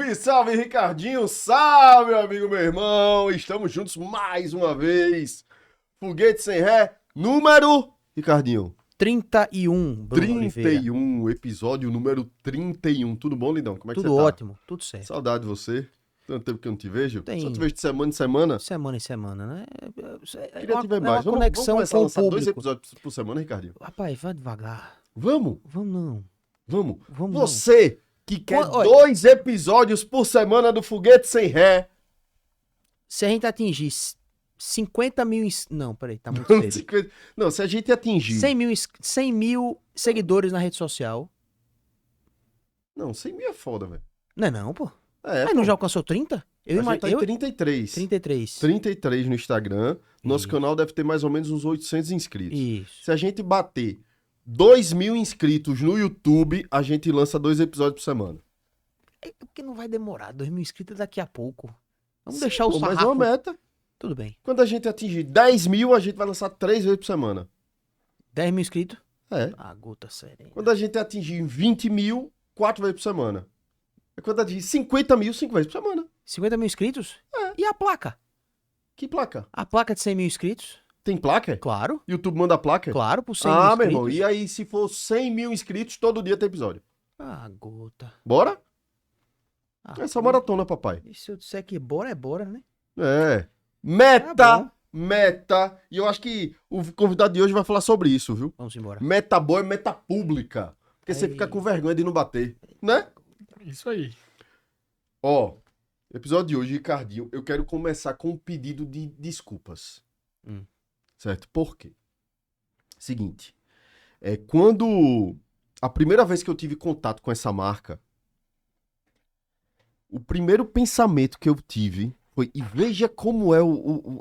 Salve, salve, Ricardinho! Salve, meu amigo, meu irmão! Estamos juntos mais uma vez. Foguete sem ré, número... Ricardinho. 31, Bruno Oliveira. 31, episódio número 31. Tudo bom, lindão? Como é que Tudo você tá? ótimo, tudo certo. Saudade de você. Tanto tempo que eu não te vejo. Tem- Só te vejo de semana em semana. Semana em semana, né? Queria te ver mais. Uma Vamos conexão começar a com o lançar 2 público. episódios por semana, Ricardinho? Rapaz, vai devagar. Vamos? Vamos não. Vamos. Vamos não. Você que quer Olha- 2 episódios por semana do Foguete sem ré. Se a gente atingir 50 mil... Não, peraí, tá muito cedo. Não, se a gente atingir... 100 mil seguidores na rede social. Não, 100 mil é foda, velho. Não é não, pô. É, Mas não já alcançou 30? a gente tá em 33. 33. 33 no Instagram. Nosso Isso. canal deve ter mais ou menos uns 800 inscritos. Isso. Se a gente bater 2.000 inscritos no YouTube, a gente lança 2 episódios por semana. É porque não vai demorar. 2 mil inscritos daqui a pouco. Vamos Sim, deixar o pô, mas é sarrafo... uma meta. Tudo bem. Quando a gente atingir 10 mil, a gente vai lançar 3 vezes por semana. 10 mil inscritos? É. Ah, gota serena. Quando a gente atingir 20 mil, 4 vezes por semana. E quando atingir 50 mil, 5 vezes por semana. 50 mil inscritos? É. E a placa? Que placa? A placa de 100 mil inscritos? Tem placa? Claro, YouTube manda placa? claro, por 100 mil Ah, inscritos. meu irmão, e aí se for 100 mil inscritos, todo dia tem episódio. Ah, gota. Bora? Ah, Essa maratona, papai. E se eu disser que bora, é bora, né? É. Tá bom. Meta. E eu acho que o convidado de hoje vai falar sobre isso, viu? Vamos embora. Meta boa é meta pública. Porque você Aí. fica com vergonha de não bater, né? Isso aí. Ó, episódio de hoje, Ricardinho, eu quero começar com um pedido de desculpas. Hum. Certo? Por quê? Seguinte. Quando a primeira vez que eu tive contato com essa marca, o primeiro pensamento que eu tive foi, e veja como é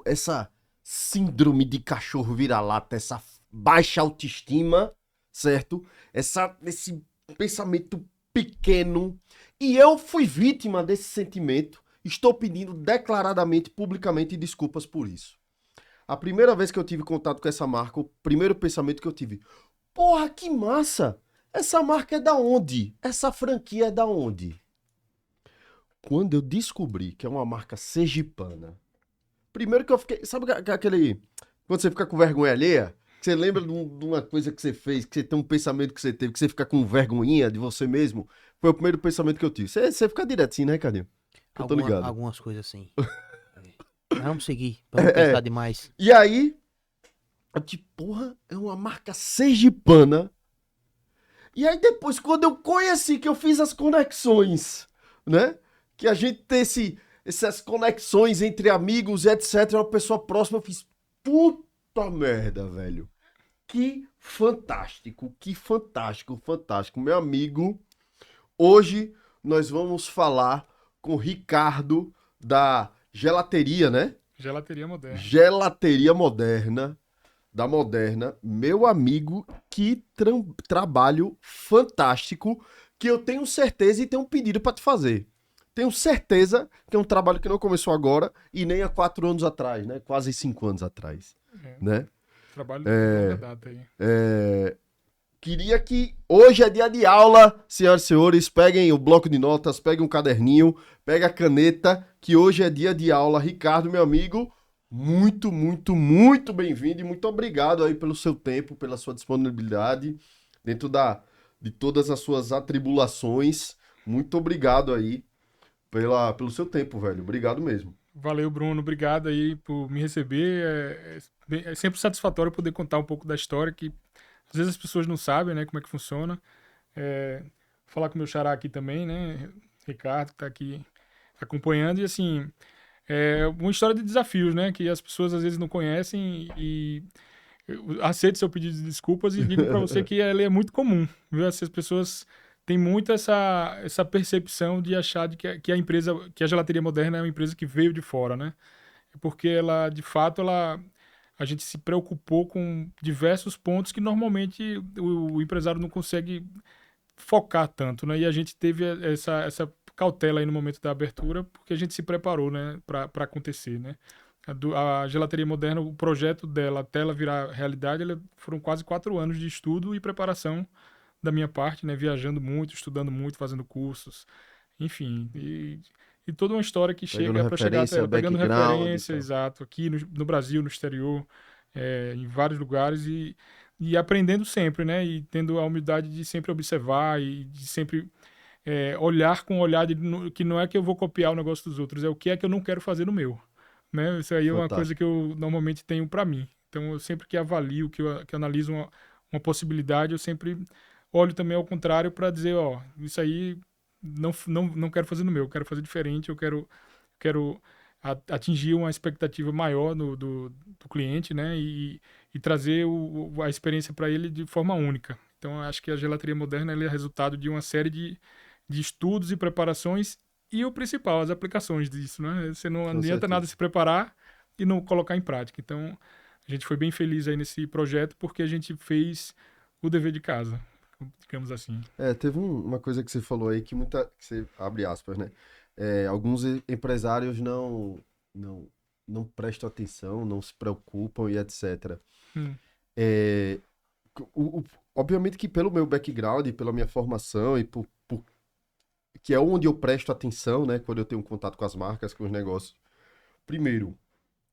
essa síndrome de cachorro vira-lata, essa baixa autoestima, certo? Esse pensamento pequeno. E eu fui vítima desse sentimento. Estou pedindo declaradamente, publicamente, desculpas por isso. A primeira vez que eu tive contato com essa marca, o primeiro pensamento que eu tive, porra, que massa! Essa marca é da onde? Essa franquia é da onde? Quando eu descobri que é uma marca sergipana, primeiro que eu fiquei, sabe aquele, quando você fica com vergonha alheia, que você lembra de uma coisa que você fez, que você tem um pensamento que você teve, que você fica com vergonhinha de você mesmo, foi o primeiro pensamento que eu tive. Você fica direto assim, né, Ricardinho? Eu tô ligado. Algumas coisas assim. Vamos seguir, pra não pensar demais. E aí, eu tipo, porra, é uma marca sergipana. E aí depois, quando eu conheci, que eu fiz as conexões, né? Que a gente tem essas conexões entre amigos e etc. Uma pessoa próxima, eu fiz, puta merda, velho. Que fantástico, fantástico. Meu amigo, hoje nós vamos falar com o Ricardo da Gelateria, né? Gelateria moderna. Gelateria Moderna, da Moderna, meu amigo, que trabalho fantástico, que eu tenho certeza e tenho um pedido pra te fazer. Tenho certeza que é um trabalho que não começou agora e nem há 4 anos atrás, né? Quase 5 anos atrás, É. né? Trabalho de longa data aí. Queria que hoje é dia de aula, senhoras e senhores, peguem o bloco de notas, peguem um caderninho, peguem a caneta, que hoje é dia de aula. Ricardo, meu amigo, muito bem-vindo e muito obrigado aí pelo seu tempo, pela sua disponibilidade, dentro de todas as suas atribulações. Muito obrigado aí pelo seu tempo, velho. Obrigado mesmo. Valeu, Bruno. Obrigado aí por me receber. É sempre satisfatório poder contar um pouco da história, que às vezes as pessoas não sabem, né, como é que funciona. Falar com o meu xará aqui também, né, Ricardo, que tá aqui acompanhando. E assim, é uma história de desafios, né, que as pessoas às vezes não conhecem e eu aceito seu pedido de desculpas e digo para você que ela é muito comum, viu? As pessoas têm muito essa percepção de achar de que a empresa, que a Gelateria Moderna é uma empresa que veio de fora, né? Porque ela, de fato, a gente se preocupou com diversos pontos que normalmente o empresário não consegue focar tanto, né? E a gente teve essa cautela aí no momento da abertura, porque a gente se preparou, né, para acontecer, né? A Gelateria Moderna, o projeto dela, até ela virar realidade, foram quase 4 anos de estudo e preparação da minha parte, né? Viajando muito, estudando muito, fazendo cursos. enfim. E toda uma história que Pegando chega para chegar referência, até pegando background e referência, tal. exato, aqui no Brasil, no exterior, em vários lugares e aprendendo sempre, né? E tendo a humildade de sempre observar e de sempre olhar com um olhar que não é que eu vou copiar o negócio dos outros, é o que é que eu não quero fazer no meu, né? Isso aí é uma coisa que Fantástico. eu normalmente tenho para mim. Então, eu sempre que avalio, que eu analiso uma possibilidade, eu sempre olho também ao contrário para dizer, ó, isso aí não quero fazer no meu, eu quero fazer diferente, eu quero atingir uma expectativa maior do cliente, né? E trazer a experiência para ele de forma única. Então, eu acho que a gelateria moderna ela é resultado de uma série de estudos e preparações e o principal, as aplicações disso, né? Você não Com adianta nada certeza. se preparar e não colocar em prática. Então, a gente foi bem feliz aí nesse projeto porque a gente fez o dever de casa, digamos assim. Teve uma coisa que você falou aí que você abre aspas, né? Alguns empresários não, não prestam atenção, não se preocupam e etc. Hum, É, o- o- Obviamente que pelo meu background, pela minha formação que é onde eu presto atenção, né? Quando eu tenho contato com as marcas, com os negócios. Primeiro,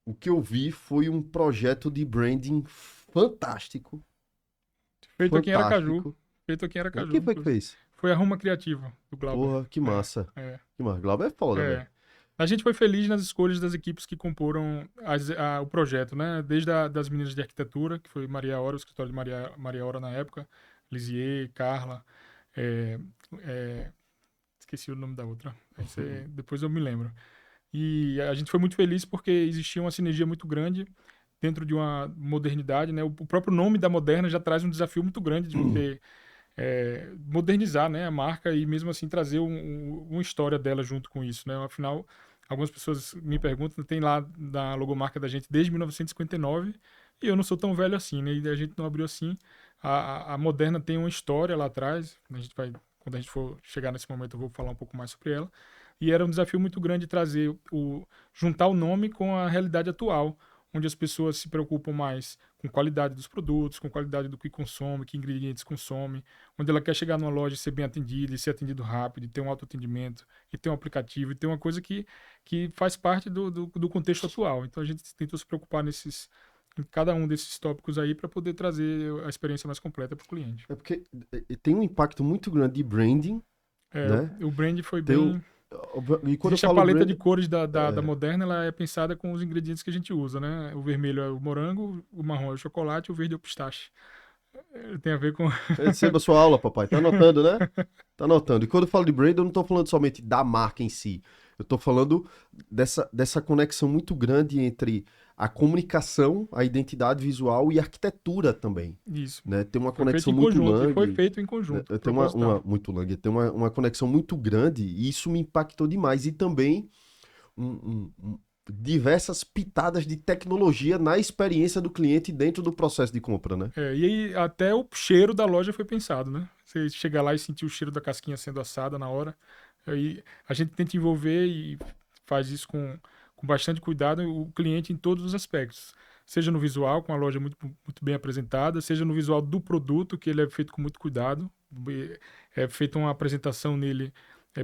o que eu vi foi um projeto de branding fantástico, feito aqui em Aracaju. fantástico. Feito aqui em Né? Aracaju, Quem foi que inclusive. fez? Foi a Ruma Criativa, do Glauber. Porra, que É, massa. é, Que massa. Glauber é foda, velho. é. A gente foi feliz nas escolhas das equipes que comporam o projeto, né? Desde das meninas de arquitetura, que foi Maria Hora, o escritório de Maria Hora na época, Lisier, Carla, é, é, esqueci o nome da outra. Depois eu me lembro. E a gente foi muito feliz porque existia uma sinergia muito grande dentro de uma modernidade, né? O próprio nome da Moderna já traz um desafio muito grande de você modernizar, né, a marca e mesmo assim trazer uma história dela junto com isso, né? Afinal, algumas pessoas me perguntam, tem lá da logomarca da gente desde 1959 e eu não sou tão velho assim, né? E a gente não abriu assim. A Moderna tem uma história lá atrás, quando a gente for chegar nesse momento eu vou falar um pouco mais sobre ela. E era um desafio muito grande trazer juntar o nome com a realidade atual, onde as pessoas se preocupam mais com qualidade dos produtos, com qualidade do que consome, que ingredientes consome, onde ela quer chegar numa loja e ser bem atendida, e ser atendido rápido, e ter um autoatendimento, e ter um aplicativo, e ter uma coisa que faz parte do contexto atual. Então a gente tentou se preocupar em cada um desses tópicos aí para poder trazer a experiência mais completa para o cliente. É porque tem um impacto muito grande de branding, né? O brand foi Tem o, bem. e quando eu Existe a falo paleta de branding, cores da Moderna, ela é pensada com os ingredientes que a gente usa, né? O vermelho é o morango, o marrom é o chocolate, o verde é o pistache. Tem a ver com. receba sua aula, papai. Tá anotando, né? Tá anotando. E quando eu falo de brand, eu não tô falando somente da marca em si. Eu tô falando dessa conexão muito grande entre a comunicação, a identidade visual e a arquitetura também, Isso. né? Tem uma Foi feito conexão em muito conjunto, e foi longa. feito em Né? conjunto, Tem uma, proposital. muito longa, tem uma conexão muito grande e isso me impactou demais. E também diversas pitadas de tecnologia na experiência do cliente dentro do processo de compra, né? E aí até o cheiro da loja foi pensado, né? Você chegar lá e sentir o cheiro da casquinha sendo assada na hora. Aí a gente tenta envolver e faz isso com bastante cuidado o cliente em todos os aspectos. Seja no visual, com a loja muito bem apresentada, seja no visual do produto, que ele é feito com muito cuidado. É feita uma apresentação nele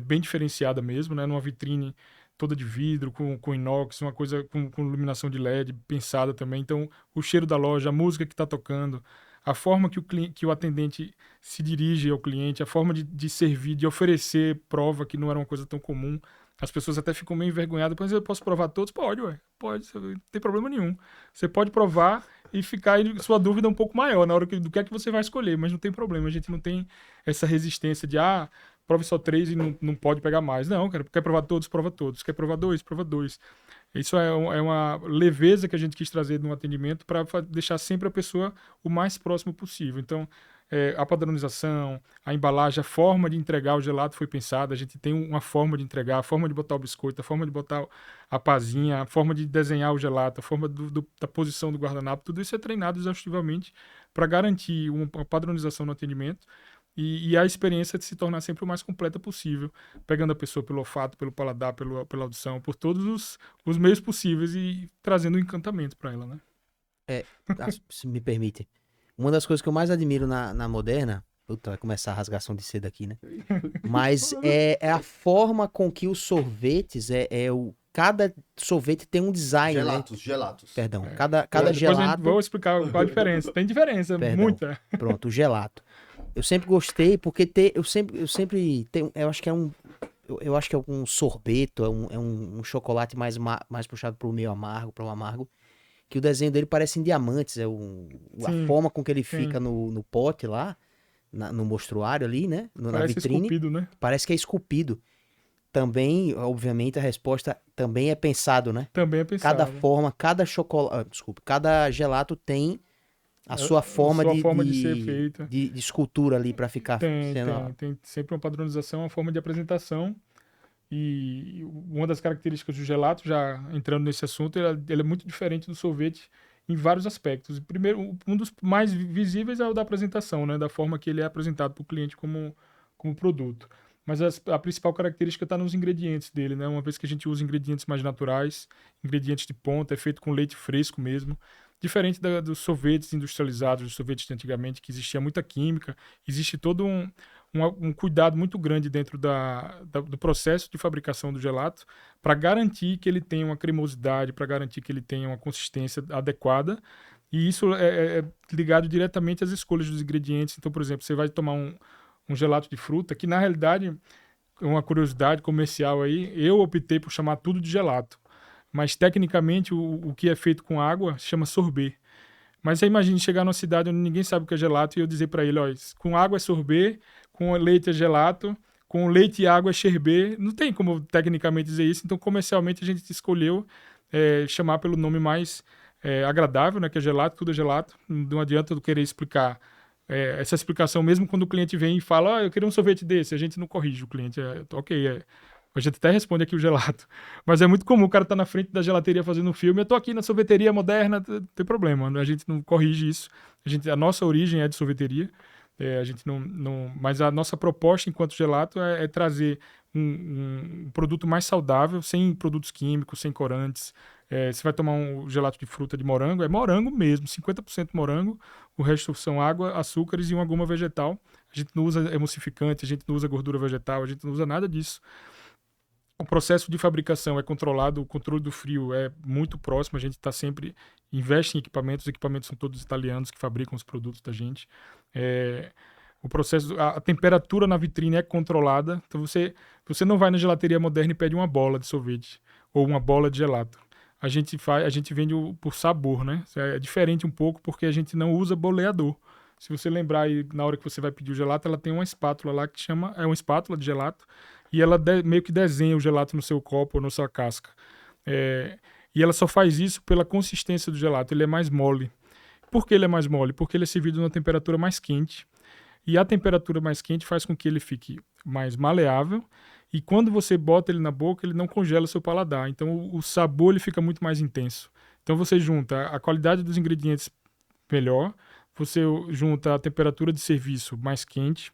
bem diferenciada mesmo, né? Numa vitrine toda de vidro, com inox, uma coisa com iluminação de LED pensada também. Então, o cheiro da loja, a música que está tocando, a forma que o atendente se dirige ao cliente, a forma de servir, de oferecer prova, que não era uma coisa tão comum. As pessoas até ficam meio envergonhadas, mas eu posso provar todos? Pode, ué. Pode, não tem problema nenhum. Você pode provar e ficar aí sua dúvida um pouco maior na hora do que é que você vai escolher, mas não tem problema. A gente não tem essa resistência de, prove só 3 e não pode pegar mais. Não, cara, quer provar todos, prova todos. Quer provar 2, prova 2. Isso é uma leveza que a gente quis trazer no atendimento para deixar sempre a pessoa o mais próximo possível. Então, a padronização, a embalagem, a forma de entregar o gelato foi pensada. A gente tem uma forma de entregar, a forma de botar o biscoito, a forma de botar a pazinha, a forma de desenhar o gelato, a forma da posição do guardanapo. Tudo isso é treinado exaustivamente para garantir uma padronização no atendimento e a experiência de se tornar sempre o mais completa possível, pegando a pessoa pelo olfato, pelo paladar, pela audição, por todos os meios possíveis e trazendo um encantamento para ela, né? Se me permite. Uma das coisas que eu mais admiro na Moderna Puta, vai começar a rasgação de seda aqui, né? Mas é a forma com que os sorvetes, cada sorvete tem um design, né? Gelatos. Perdão, É. cada Depois a gente gelato... vou explicar qual a diferença. Tem diferença, Perdão. muita. Pronto, o gelato. Eu sempre gostei porque eu sempre tenho, eu acho que eu acho que é um sorbeto, um chocolate mais puxado pro meio amargo, para um amargo, que o desenho dele parece em diamantes, a Sim, forma com que ele sim. fica no pote lá, no mostruário ali, né, na Parece vitrine, esculpido, né? parece que é esculpido. Também, obviamente, a resposta também é pensado, né? Também é pensado. Cada forma, cada chocolate, desculpa, cada gelato tem a sua forma sua forma de ser feita. de escultura ali pra ficar sendo. Tem sempre uma padronização, uma forma de apresentação. E uma das características do gelato, já entrando nesse assunto, ele é muito diferente do sorvete em vários aspectos. Primeiro, um dos mais visíveis é o da apresentação, né? Da forma que ele é apresentado para o cliente como produto. Mas a principal característica está nos ingredientes dele, né? Uma vez que a gente usa ingredientes mais naturais, ingredientes de ponta, é feito com leite fresco mesmo. Diferente dos sorvetes industrializados, dos sorvetes de antigamente, que existia muita química, existe todo um cuidado muito grande dentro do processo de fabricação do gelato para garantir que ele tenha uma cremosidade, para garantir que ele tenha uma consistência adequada. E isso é ligado diretamente às escolhas dos ingredientes. Então, por exemplo, você vai tomar um gelato de fruta, que na realidade, uma curiosidade comercial aí, eu optei por chamar tudo de gelato. Mas tecnicamente o que é feito com água se chama sorbet. Mas você imagina chegar numa cidade onde ninguém sabe o que é gelato e eu dizer para ele, ó, com água é sorbet, com leite é gelato, com leite e água é sherbet. Não tem como tecnicamente dizer isso, então comercialmente a gente escolheu chamar pelo nome mais agradável, né, que é gelato, tudo é gelato. Não adianta eu querer explicar essa explicação, mesmo quando o cliente vem e fala, ó, eu queria um sorvete desse, a gente não corrige o cliente, ok, a gente até responde aqui o gelato. Mas é muito comum o cara estar na frente da gelateria fazendo um filme. Eu tô aqui na sorveteria moderna, não tem problema. A gente não corrige isso. A nossa origem é de sorveteria. A gente mas a nossa proposta enquanto gelato é trazer um produto mais saudável, sem produtos químicos, sem corantes. Você vai tomar um gelato de fruta de morango, é morango mesmo, 50% morango. O resto são água, açúcares e uma goma vegetal. A gente não usa emulsificante, a gente não usa gordura vegetal, a gente não usa nada disso. O processo de fabricação é controlado, o controle do frio é muito próximo, a gente está sempre, investe em equipamentos, os equipamentos são todos italianos que fabricam os produtos da gente. O processo, a temperatura na vitrine é controlada, então você não vai na gelateria moderna e pede uma bola de sorvete ou uma bola de gelato. A gente vende por sabor, né? É diferente um pouco porque a gente não usa boleador. Se você lembrar aí, na hora que você vai pedir o gelato, ela tem uma espátula lá que é uma espátula de gelato, e ela meio que desenha o gelato no seu copo ou na sua casca. E ela só faz isso pela consistência do gelato, ele é mais mole. Por que ele é mais mole? Porque ele é servido numa temperatura mais quente, e a temperatura mais quente faz com que ele fique mais maleável, e quando você bota ele na boca, ele não congela o seu paladar, então o sabor ele fica muito mais intenso. Então você junta a qualidade dos ingredientes melhor, você junta a temperatura de serviço mais quente,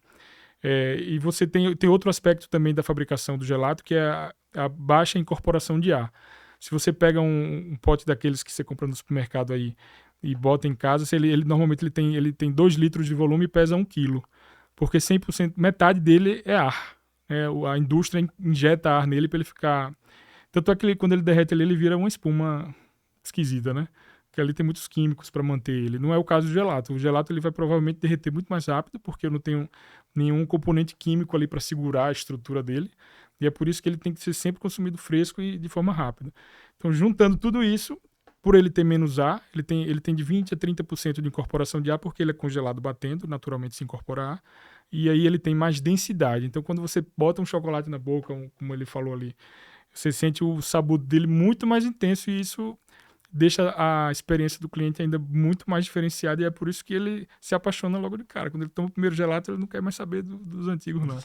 e você tem outro aspecto também da fabricação do gelato, que é a baixa incorporação de ar. Se você pega um pote daqueles que você compra no supermercado aí e bota em casa, normalmente ele tem 2 litros de volume e pesa 1 quilo, porque 100%, metade dele é ar. A indústria injeta ar nele para ele ficar... Tanto é que quando ele derrete ele vira uma espuma esquisita, né? Porque ali tem muitos químicos para manter ele. Não é o caso do gelato. O gelato ele vai provavelmente derreter muito mais rápido, porque eu não tenho nenhum componente químico ali para segurar a estrutura dele. E é por isso que ele tem que ser sempre consumido fresco e de forma rápida. Então, juntando tudo isso, por ele ter menos ar, ele tem de 20% a 30% de incorporação de ar, porque ele é congelado batendo, naturalmente se incorpora ar. E aí ele tem mais densidade. Então, quando você bota um chocolate na boca, como ele falou ali, você sente o sabor dele muito mais intenso, e isso deixa a experiência do cliente ainda muito mais diferenciada, e é por isso que ele se apaixona logo de cara. Quando ele toma o primeiro gelato, ele não quer mais saber dos antigos, não.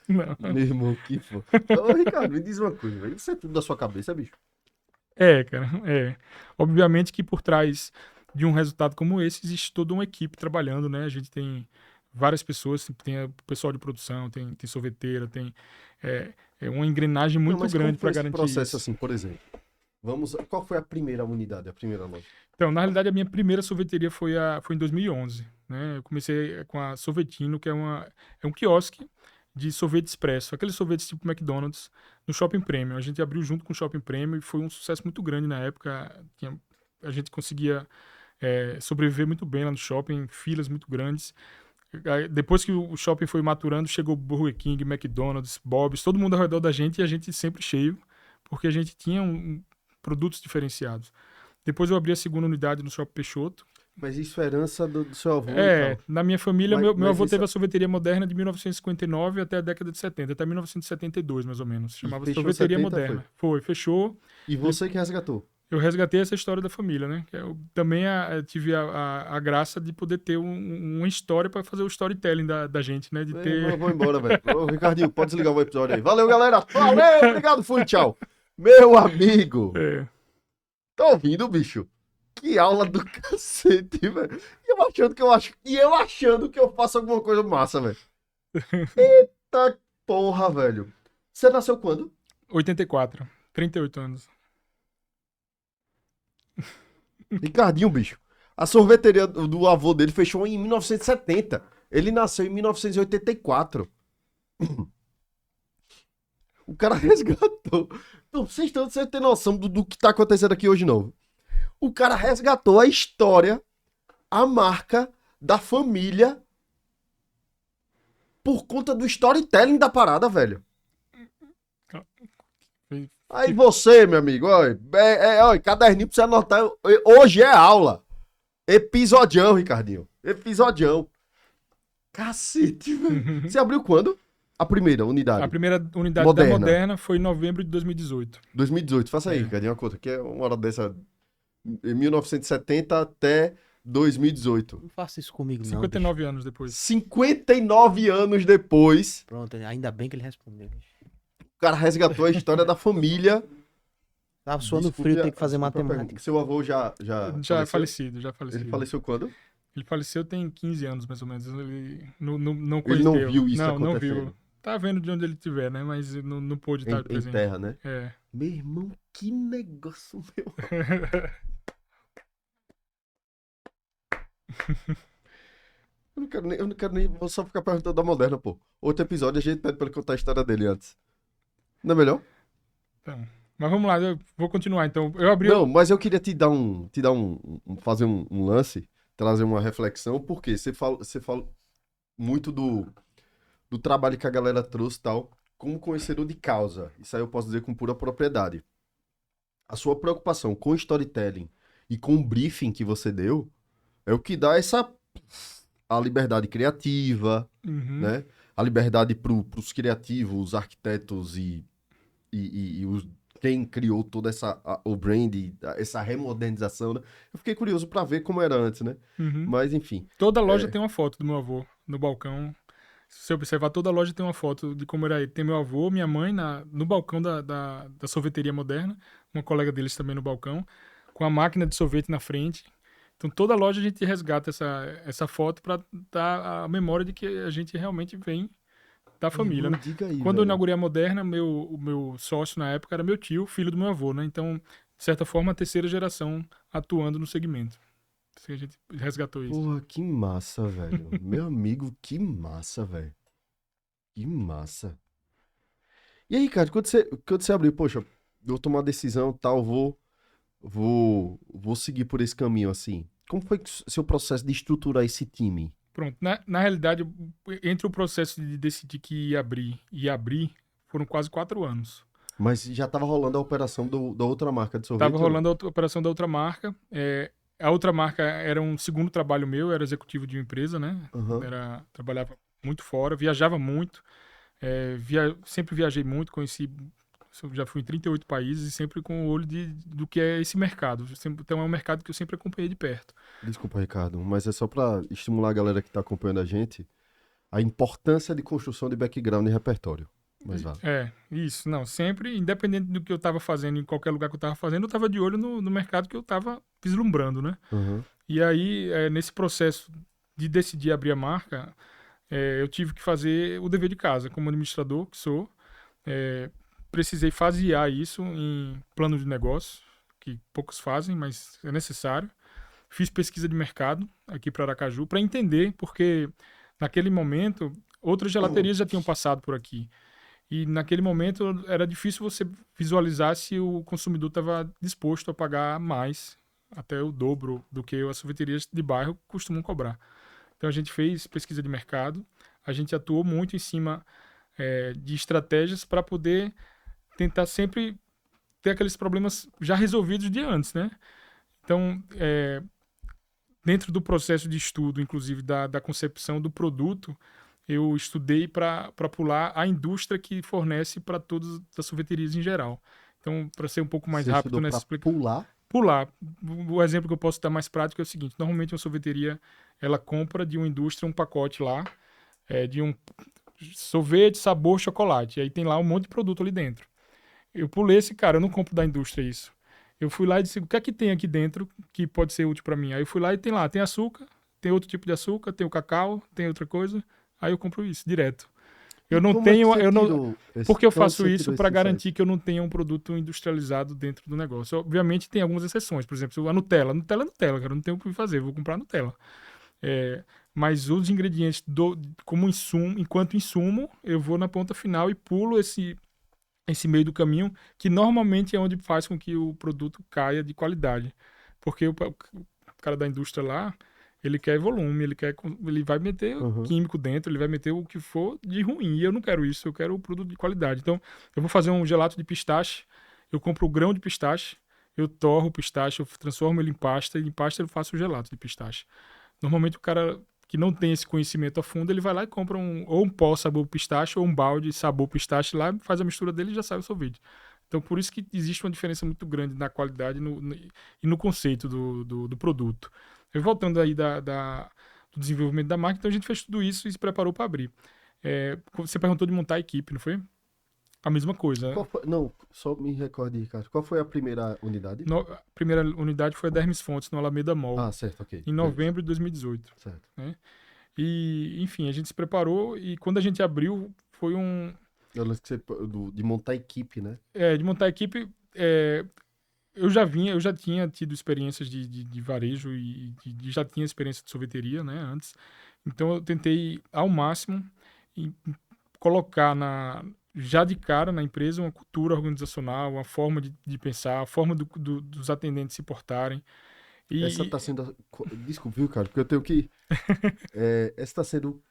Não. Meu irmão, que foda. Ô, Ricardo, me diz uma coisa, velho. Isso é tudo da sua cabeça, bicho? Cara, Obviamente que por trás de um resultado como esse, existe toda uma equipe trabalhando, né? A gente tem várias pessoas, tem o pessoal de produção, tem sorveteira, tem uma engrenagem muito grande para garantir processo isso. assim, por exemplo. Qual foi a primeira unidade, a primeira loja? Então, na realidade, a minha primeira sorveteria foi em 2011, né? Eu comecei com a Sorvetino, que é um quiosque de sorvete expresso, aqueles sorvetes tipo McDonald's, no Shopping Premium. A gente abriu junto com o Shopping Premium e foi um sucesso muito grande na época. A gente conseguia sobreviver muito bem lá no shopping, filas muito grandes. Aí, depois que o shopping foi maturando, chegou Burger King, McDonald's, Bob's, todo mundo ao redor da gente e a gente sempre cheio, porque a gente tinha produtos diferenciados. Depois eu abri a segunda unidade no Shopping Peixoto. Mas isso é herança do seu avô e tal. Na minha família, meu Mas avô isso- teve a sorveteria moderna de 1959 até a década de 70, até 1972, mais ou menos. Chamava fechou Sorveteria 70, Moderna. Foi, fechou. E você que resgatou. Eu resgatei essa história da família, né? Eu também tive a graça de poder ter uma história para fazer o storytelling da gente, né? De Eu ter... vou embora, velho. Ô, Ricardinho, pode desligar o episódio aí. Valeu, galera. Valeu, obrigado, fui, tchau. Meu amigo. É. Tá ouvindo, bicho? Que aula do cacete, velho. E eu achando que eu faço alguma coisa massa, velho. Eita porra, velho. Você nasceu quando? 84, 38 anos. Ricardinho, bicho. A sorveteria do avô dele fechou em 1970. Ele nasceu em 1984. O cara resgatou. Então, vocês têm noção do que tá acontecendo aqui hoje, não. O cara resgatou a história, a marca da família por conta do storytelling da parada, velho. Aí você, meu amigo, olha, caderninho pra você anotar. Hoje é aula. Episodião, Ricardinho. Episodião. Cacete, velho. Você abriu quando? A primeira unidade. A primeira unidade Moderna. da Moderna foi em novembro de 2018. 2018. Faça aí, Ricardinho, uma conta. Que é uma hora dessa. Em 1970 até 2018. Não faça isso comigo, não. 59 anos depois. 59 anos depois, Pronto, ainda bem que ele respondeu. Bicho. o cara resgatou a história da família. Tava suando Desculpe frio, tem que fazer desculpe a matemática. pergunta. Seu avô já Já faleceu? já falecido. Ele faleceu quando? Ele faleceu tem 15 anos, mais ou menos. Ele não Ele não conheceu. viu isso Não acontecendo. viu. Tá vendo de onde ele estiver, né? Mas não pôde estar Em presente. terra, né? É. Meu irmão, que negócio, meu. Eu não quero nem. Vou só ficar perguntando da Moderna, pô. Outro episódio a gente pede pra ele contar a história dele antes. Não é melhor? Então, mas vamos lá, eu vou continuar. Então, eu abri. Não, mas eu queria fazer um lance, trazer uma reflexão, porque você fala muito do trabalho que a galera trouxe e tal, como conhecedor de causa. Isso aí eu posso dizer com pura propriedade. A sua preocupação com o storytelling e com o briefing que você deu é o que dá a liberdade criativa, Uhum. né? A liberdade pros criativos, os arquitetos e quem criou toda o brand, essa remodernização, né? Eu fiquei curioso pra ver como era antes, né? Uhum. Mas, enfim. Toda loja tem uma foto do meu avô no balcão. Se você observar, toda loja tem uma foto de como era ele. Tem meu avô, minha mãe no balcão da sorveteria Moderna, uma colega deles também no balcão, com a máquina de sorvete na frente. Então, toda loja a gente resgata essa foto para dar a memória de que a gente realmente vem da família, Irmão, né? diga aí, Quando eu velho. inaugurei a Moderna, o meu sócio na época era meu tio, filho do meu avô, né? Então, de certa forma, a terceira geração atuando no segmento. Assim, a gente resgatou isso. Porra, que massa, velho. Meu amigo, que massa, velho. Que massa. E aí, cara, quando você abriu, poxa, eu vou tomar uma decisão, tal, vou seguir por esse caminho, assim. Como foi seu processo de estruturar esse time? Pronto. Na realidade, entre o processo de decidir que ia abrir, foram quase 4 anos. Mas já tava rolando a operação da outra marca de sorvete? Tava rolando a operação da outra marca. A outra marca era um segundo trabalho meu, eu era executivo de uma empresa, né? Aham. Trabalhava muito fora, viajava muito. Sempre viajei muito, já fui em 38 países e sempre com o olho do que é esse mercado. Então é um mercado que eu sempre acompanhei de perto. Desculpa, Ricardo, mas é só pra estimular a galera que tá acompanhando a gente a importância de construção de background e repertório. Mas vale. Isso. Não, sempre, independente do que eu estava fazendo, em qualquer lugar que eu estava fazendo, eu estava de olho no mercado que eu estava vislumbrando, né? Uhum. E aí, nesse processo de decidir abrir a marca, eu tive que fazer o dever de casa. Como administrador que sou, precisei fasear isso em plano de negócio, que poucos fazem, mas é necessário. Fiz pesquisa de mercado aqui para Aracaju para entender, porque naquele momento outras gelaterias já tinham passado por aqui. E naquele momento era difícil você visualizar se o consumidor estava disposto a pagar mais, até o dobro do que as sorveterias de bairro costumam cobrar. Então a gente fez pesquisa de mercado, a gente atuou muito em cima de estratégias para poder tentar sempre ter aqueles problemas já resolvidos de antes, né? Então, dentro do processo de estudo, inclusive da concepção do produto, eu estudei para pular a indústria que fornece para todas as sorveterias em geral. Então, para ser um pouco mais Você rápido estudou nessa pra explicação. pular? Pular. O exemplo que eu posso dar mais prático é o seguinte: normalmente uma sorveteria ela compra de uma indústria um pacote lá de um sorvete, sabor, chocolate. E aí tem lá um monte de produto ali dentro. Eu pulei esse cara, eu não compro da indústria isso. Eu fui lá e disse, o que é que tem aqui dentro que pode ser útil para mim? Aí eu fui lá e tem açúcar, tem outro tipo de açúcar, tem o cacau, tem outra coisa. Aí eu compro isso direto. Eu E não como é que tenho, você eu não, tirou porque eu de onde faço você isso tirou para esse garantir insight? que eu não tenha um produto industrializado dentro do negócio. Obviamente tem algumas exceções, por exemplo, a Nutella. Nutella é Nutella, cara, eu não tenho o que fazer, vou comprar Nutella. Mas os ingredientes como insumo, enquanto insumo, eu vou na ponta final e pulo esse meio do caminho, que normalmente é onde faz com que o produto caia de qualidade. Porque o cara da indústria lá, ele quer volume, ele vai meter Uhum. químico dentro, ele vai meter o que for de ruim. E eu não quero isso, eu quero o produto de qualidade. Então, eu vou fazer um gelato de pistache, eu compro o grão de pistache, eu torro o pistache, eu transformo ele em pasta, e em pasta eu faço o gelato de pistache. Normalmente o cara que não tem esse conhecimento a fundo, ele vai lá e compra ou um pó sabor pistache ou um balde sabor pistache lá, faz a mistura dele e já sai o sorvete. Então, por isso que existe uma diferença muito grande na qualidade e no conceito do produto. Eu voltando aí do desenvolvimento da marca, então a gente fez tudo isso e se preparou para abrir. Você perguntou de montar a equipe, não foi? A mesma coisa. Não, só me recorde, Ricardo. Qual foi a primeira unidade? A primeira unidade foi a da Hermes Fontes, no Alameda Mall, Ah, certo, ok. em Beleza. novembro de 2018. Certo. Né? E, enfim, a gente se preparou e quando a gente abriu, foi Eu lembro que de montar equipe, né? de montar a equipe. Eu já tinha tido experiências de varejo e já tinha experiência de sorveteria, né, antes. Então eu tentei ao máximo em- colocar já de cara na empresa uma cultura organizacional, uma forma de pensar, a forma dos atendentes se portarem. Essa E, tá sendo. Desculpa, viu, cara? Porque eu tenho que. Essa tá sendo.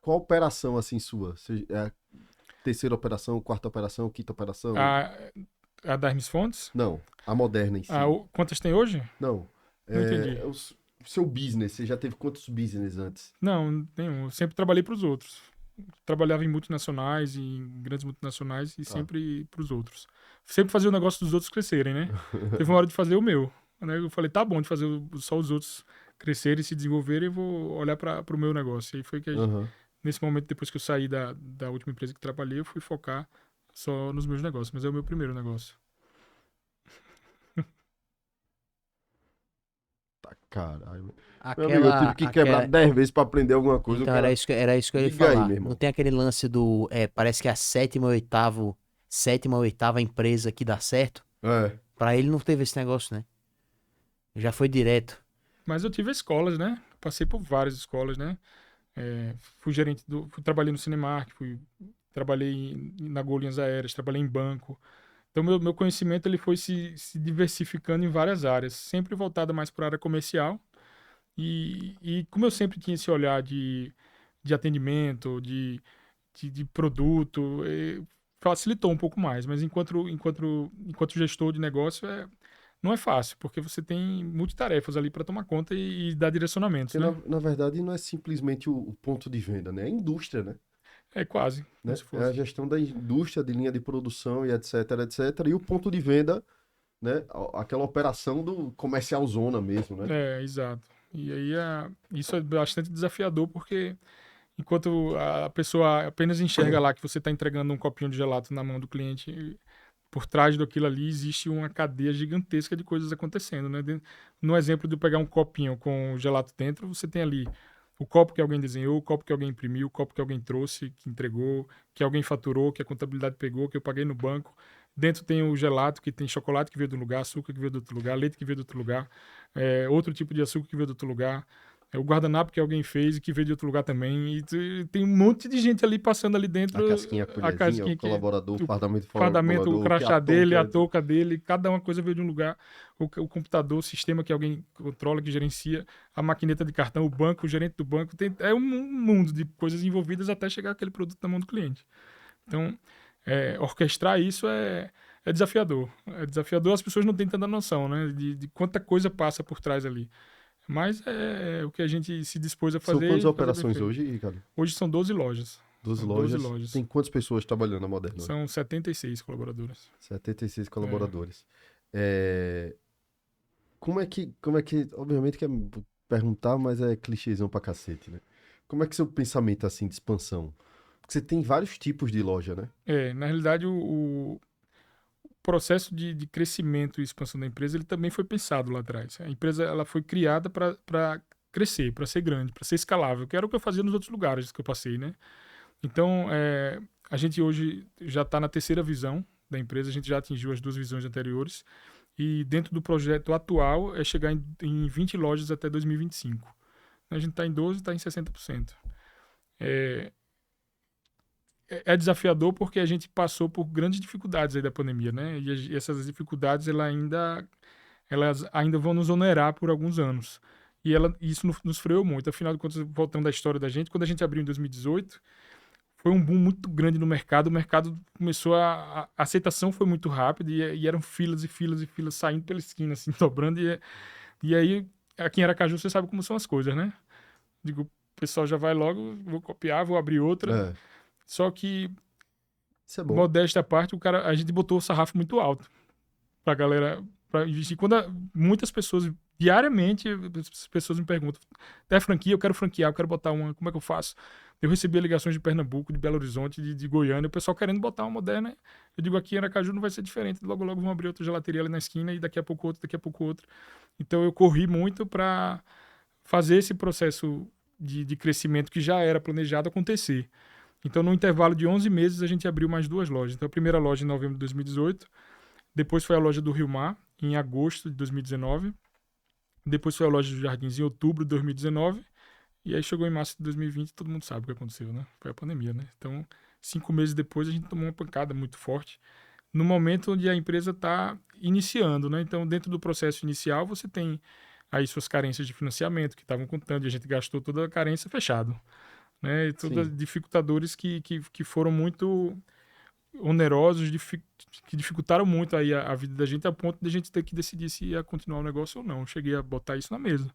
Qual operação, assim, sua? É a terceira operação, quarta operação, quinta operação? a, a da Hermes Fontes, Não, a moderna em si. quantas tem hoje? Não. Não entendi. O seu business, você já teve quantos business antes? Não, nenhum. Eu sempre trabalhei para os outros. Trabalhava em multinacionais, em grandes multinacionais e Tá. sempre para os outros. Sempre fazia o negócio dos outros crescerem, né? Teve uma hora de fazer o meu. Né? Eu falei, tá bom de fazer só os outros crescerem, se desenvolverem, eu vou olhar para o meu negócio. E aí foi que, Aham. nesse momento, depois que eu saí da última empresa que trabalhei, eu fui focar só nos meus negócios. Mas é o meu primeiro negócio. Tá, caralho. Meu amigo, eu Aquela, tive que quebrar aquela... 10 vezes pra aprender alguma coisa. Então O cara. era isso que eu ia Diga aí, falar. meu Não irmão. tem aquele lance do, parece que a sétima ou oitava empresa que dá certo. É. Pra ele não teve esse negócio, né? Já foi direto. Mas eu tive escolas, né? Passei por várias escolas, né? Fui gerente trabalhei no Cinemark, trabalhei na Gol Linhas Aéreas, trabalhei em banco. Então, meu conhecimento ele foi se diversificando em várias áreas, sempre voltada mais para a área comercial. E como eu sempre tinha esse olhar de atendimento, de produto, facilitou um pouco mais. Mas enquanto gestor de negócio, não é fácil, porque você tem multitarefas ali para tomar conta e dar direcionamentos, Porque, né? na verdade, não é simplesmente o ponto de venda, né? É a indústria, né? É quase, como Né? se É a fosse. gestão da indústria, de linha de produção e etc, etc. E o ponto de venda, né? Aquela operação do comercial zona mesmo, né? Exato. E aí isso é bastante desafiador, porque enquanto a pessoa apenas enxerga lá que você está entregando um copinho de gelato na mão do cliente, por trás daquilo ali existe uma cadeia gigantesca de coisas acontecendo, né? No exemplo de eu pegar um copinho com gelato dentro, você tem ali o copo que alguém desenhou, o copo que alguém imprimiu, o copo que alguém trouxe, que entregou, que alguém faturou, que a contabilidade pegou, que eu paguei no banco. Dentro tem o gelato, que tem chocolate que veio do lugar, açúcar que veio do outro lugar, leite que veio do outro lugar, outro tipo de açúcar que veio do outro lugar. O guardanapo que alguém fez e que veio de outro lugar também. E tem um monte de gente ali passando ali dentro. A casquinha, a colherzinha, o colaborador, o fardamento, Fardamento, o crachá a dele, a touca. touca dele, cada uma coisa veio de um lugar. O computador, o sistema que alguém controla, que gerencia, a maquineta de cartão, o banco, o gerente do banco. É um mundo de coisas envolvidas até chegar aquele produto na mão do cliente. Então, orquestrar isso é desafiador. É desafiador, as pessoas não têm tanta noção, né? De quanta coisa passa por trás ali. Mas é o que a gente se dispôs a fazer. São quantas e fazer bem operações feito. hoje, Ricardo? Hoje são 12 lojas. 12 São lojas. 12 lojas. Tem quantas pessoas trabalhando na Moderna? São 76 colaboradores. 76 colaboradores. Como é que, obviamente que é perguntar, mas é clichêzão pra cacete, né? Como é que seu pensamento assim de expansão? Porque você tem vários tipos de loja, né? Na realidade, o processo de crescimento e expansão da empresa, ele também foi pensado lá atrás. A empresa ela foi criada para crescer, para ser grande, para ser escalável, que era o que eu fazia nos outros lugares que eu passei, né? Então, a gente hoje já está na terceira visão da empresa, a gente já atingiu as 2 visões anteriores, e dentro do projeto atual é chegar em 20 lojas até 2025. A gente está em 12, está em 60%. É desafiador porque a gente passou por grandes dificuldades aí da pandemia, né? E essas dificuldades elas ainda vão nos onerar por alguns anos. E isso nos freou muito. Afinal de contas, voltando à história da gente, quando a gente abriu em 2018, foi um boom muito grande no mercado. O mercado começou a aceitação foi muito rápida e eram filas e filas e filas saindo pela esquina, assim, dobrando. E aí, aqui em Aracaju, você sabe como são as coisas, né? Digo, o pessoal já vai logo, vou copiar, vou abrir outra. Só que, isso é bom. Modéstia à parte, a gente botou o sarrafo muito alto pra galera pra investir. Muitas pessoas, diariamente, as pessoas me perguntam, até franquia, eu quero franquear, eu quero botar uma, como é que eu faço? Eu recebia ligações de Pernambuco, de Belo Horizonte, de Goiânia, o pessoal querendo botar uma Moderna. Eu digo, aqui em Aracaju não vai ser diferente, logo logo vão abrir outra gelateria ali na esquina e daqui a pouco outra. Então eu corri muito para fazer esse processo de crescimento que já era planejado acontecer. Então, no intervalo de 11 meses, a gente abriu mais 2 lojas. Então, a primeira loja em novembro de 2018, depois foi a loja do Rio Mar, em agosto de 2019, depois foi a loja do Jardins em outubro de 2019, e aí chegou em março de 2020, todo mundo sabe o que aconteceu, né? Foi a pandemia, né? Então, 5 meses depois, a gente tomou uma pancada muito forte, no momento onde a empresa está iniciando, né? Então, dentro do processo inicial, você tem aí suas carências de financiamento, que estavam contando, e a gente gastou toda a carência fechado. Né, e todos dificultadores que foram muito onerosos, que dificultaram muito aí a vida da gente, a ponto de a gente ter que decidir se ia continuar o negócio ou não. Eu cheguei a botar isso na mesa.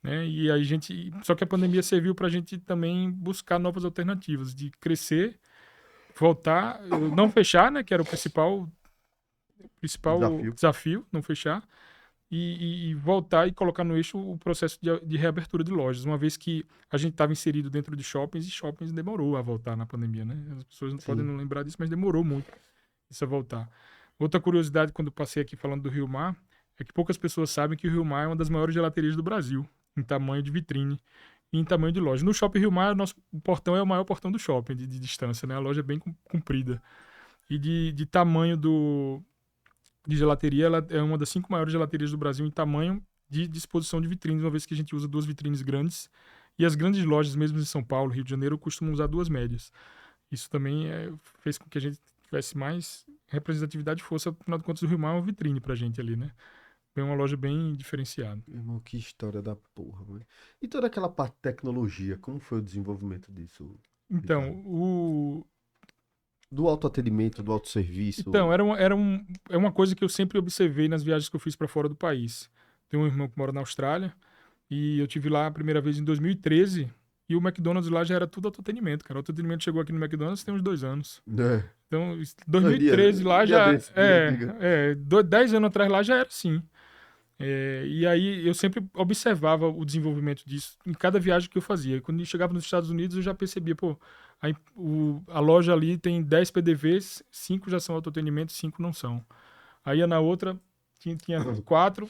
Né, e aí só que a pandemia serviu para a gente também buscar novas alternativas, de crescer, voltar, não fechar, né, que era o principal desafio, não fechar. E voltar e colocar no eixo o processo de reabertura de lojas, uma vez que a gente estava inserido dentro de shoppings, e shoppings demorou a voltar na pandemia, né? As pessoas não podem não lembrar disso, mas demorou muito isso a voltar. Outra curiosidade, quando eu passei aqui falando do Rio Mar, é que poucas pessoas sabem que o Rio Mar é uma das maiores gelaterias do Brasil, em tamanho de vitrine e em tamanho de loja. No Shopping Rio Mar, o portão é o maior portão do shopping, de distância, né? A loja é bem comprida. E de tamanho de gelateria, ela é uma das 5 maiores gelaterias do Brasil em tamanho de disposição de vitrines, uma vez que a gente usa 2 vitrines grandes, e as grandes lojas, mesmo em São Paulo, Rio de Janeiro, costumam usar 2 médias. Isso também fez com que a gente tivesse mais representatividade e força. Afinal de contas, o Rio Mar é uma vitrine pra gente ali, né? É uma loja bem diferenciada. Irmão, que história da porra, mano. E toda aquela parte de tecnologia, como foi o desenvolvimento disso? Então, do autoatendimento, do autosserviço. Então, é uma coisa que eu sempre observei nas viagens que eu fiz para fora do país. Tenho um irmão que mora na Austrália e eu tive lá a primeira vez em 2013 e o McDonald's lá já era tudo autoatendimento, cara. O autoatendimento chegou aqui no McDonald's tem uns 2 anos. Então, 2013 lá já... 10 anos atrás lá já era assim. E aí eu sempre observava o desenvolvimento disso em cada viagem que eu fazia. Quando eu chegava nos Estados Unidos, eu já percebia, a loja ali tem 10 PDVs, 5 já são autoatendimento, 5 não são. Aí na outra tinha 4,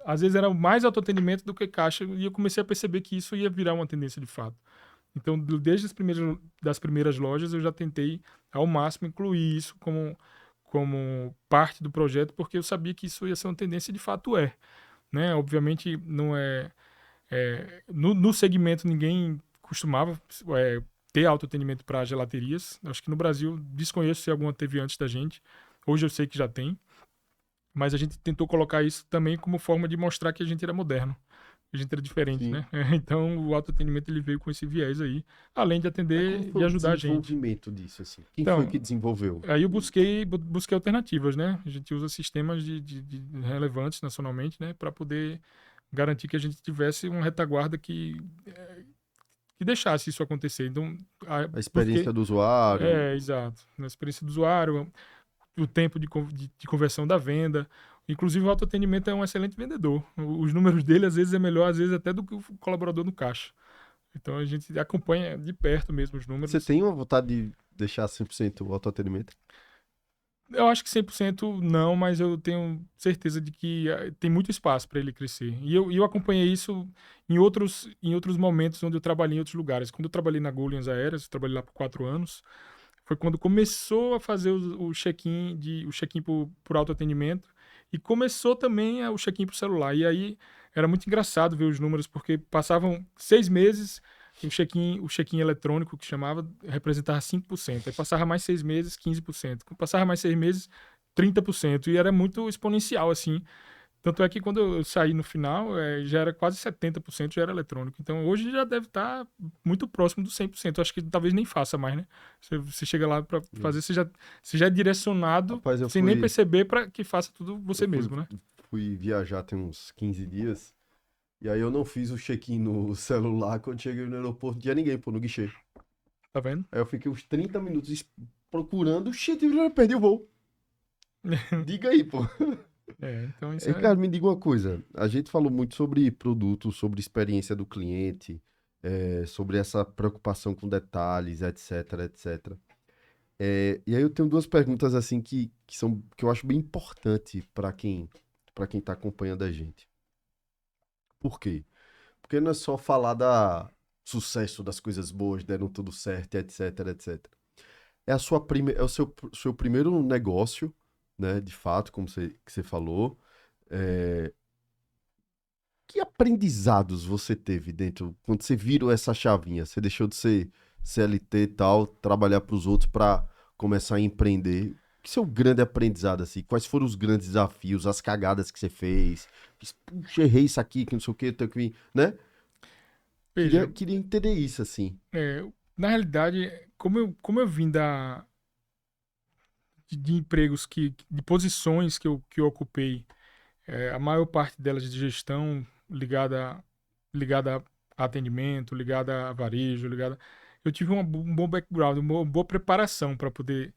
às vezes era mais autoatendimento do que caixa, e eu comecei a perceber que isso ia virar uma tendência de fato. Então, desde das primeiras lojas, eu já tentei ao máximo incluir isso como parte do projeto, porque eu sabia que isso ia ser uma tendência e de fato é, né? Obviamente não no segmento ninguém costumava ter autoatendimento para gelaterias. Acho que no Brasil, desconheço se alguma teve antes da gente. Hoje eu sei que já tem. Mas a gente tentou colocar isso também como forma de mostrar que a gente era moderno. Que a gente era diferente, Sim. né? Então o autoatendimento ele veio com esse viés aí. Além de Mas atender como foi e o ajudar a gente. desenvolvimento disso, assim? Quem foi Então, que desenvolveu? aí eu busquei alternativas, né? A gente usa sistemas de relevantes nacionalmente, né? Para poder garantir que a gente tivesse uma retaguarda que deixasse isso acontecer. Então, A experiência do usuário? exato. Na experiência do usuário, o tempo de conversão da venda. Inclusive, o autoatendimento é um excelente vendedor. Os números dele, às vezes, é melhor, às vezes, até do que o colaborador no caixa. Então, a gente acompanha de perto mesmo os números. Você tem uma vontade de deixar 100% o autoatendimento? Eu acho que 100% não, mas eu tenho certeza de que tem muito espaço para ele crescer. E eu acompanhei isso em outros momentos onde eu trabalhei em outros lugares. Quando eu trabalhei na Gol Linhas Aéreas, eu trabalhei lá por 4 anos, foi quando começou a fazer o check-in por autoatendimento e começou também o check-in por celular. E aí era muito engraçado ver os números, porque passavam 6 meses, o check-in eletrônico, que chamava, representava 5%. Aí passava mais 6 meses, 15%. Passava mais 6 meses, 30%. E era muito exponencial, assim. Tanto é que quando eu saí no final, já era quase 70% já era eletrônico. Então hoje já deve estar muito próximo do 100%. Eu acho que talvez nem faça mais, né? Você chega lá para fazer, você já é direcionado, Rapaz, sem nem perceber, para que faça tudo você mesmo, né? Fui viajar tem uns 15 dias. E aí eu não fiz o check-in no celular. Quando cheguei no aeroporto, não tinha ninguém, pô, no guichê. Tá vendo? Aí eu fiquei uns 30 minutos procurando. Shit, eu já perdi o voo. Diga aí, pô. Então isso Ricardo, me diga uma coisa. A gente falou muito sobre produto, sobre experiência do cliente, sobre essa preocupação com detalhes, etc, etc. E aí eu tenho duas perguntas assim que eu acho bem importante para quem está acompanhando a gente. Por quê? Porque não é só falar da sucesso das coisas boas, deram tudo certo, etc, etc. É o seu primeiro negócio, né? De fato, como que você falou. É, Que aprendizados você teve dentro, quando você virou essa chavinha? Você deixou de ser CLT e tal, trabalhar para os outros para começar a empreender. O que é o grande aprendizado, assim? Quais foram os grandes desafios, as cagadas que você fez? Puxa, errei isso aqui, que não sei o que, eu tenho que vir, né? veja, Queria entender isso, assim. na realidade, como eu vim de empregos de posições que eu ocupei, a maior parte delas de gestão ligada a atendimento, ligada a varejo, eu tive um bom background, uma boa preparação para poder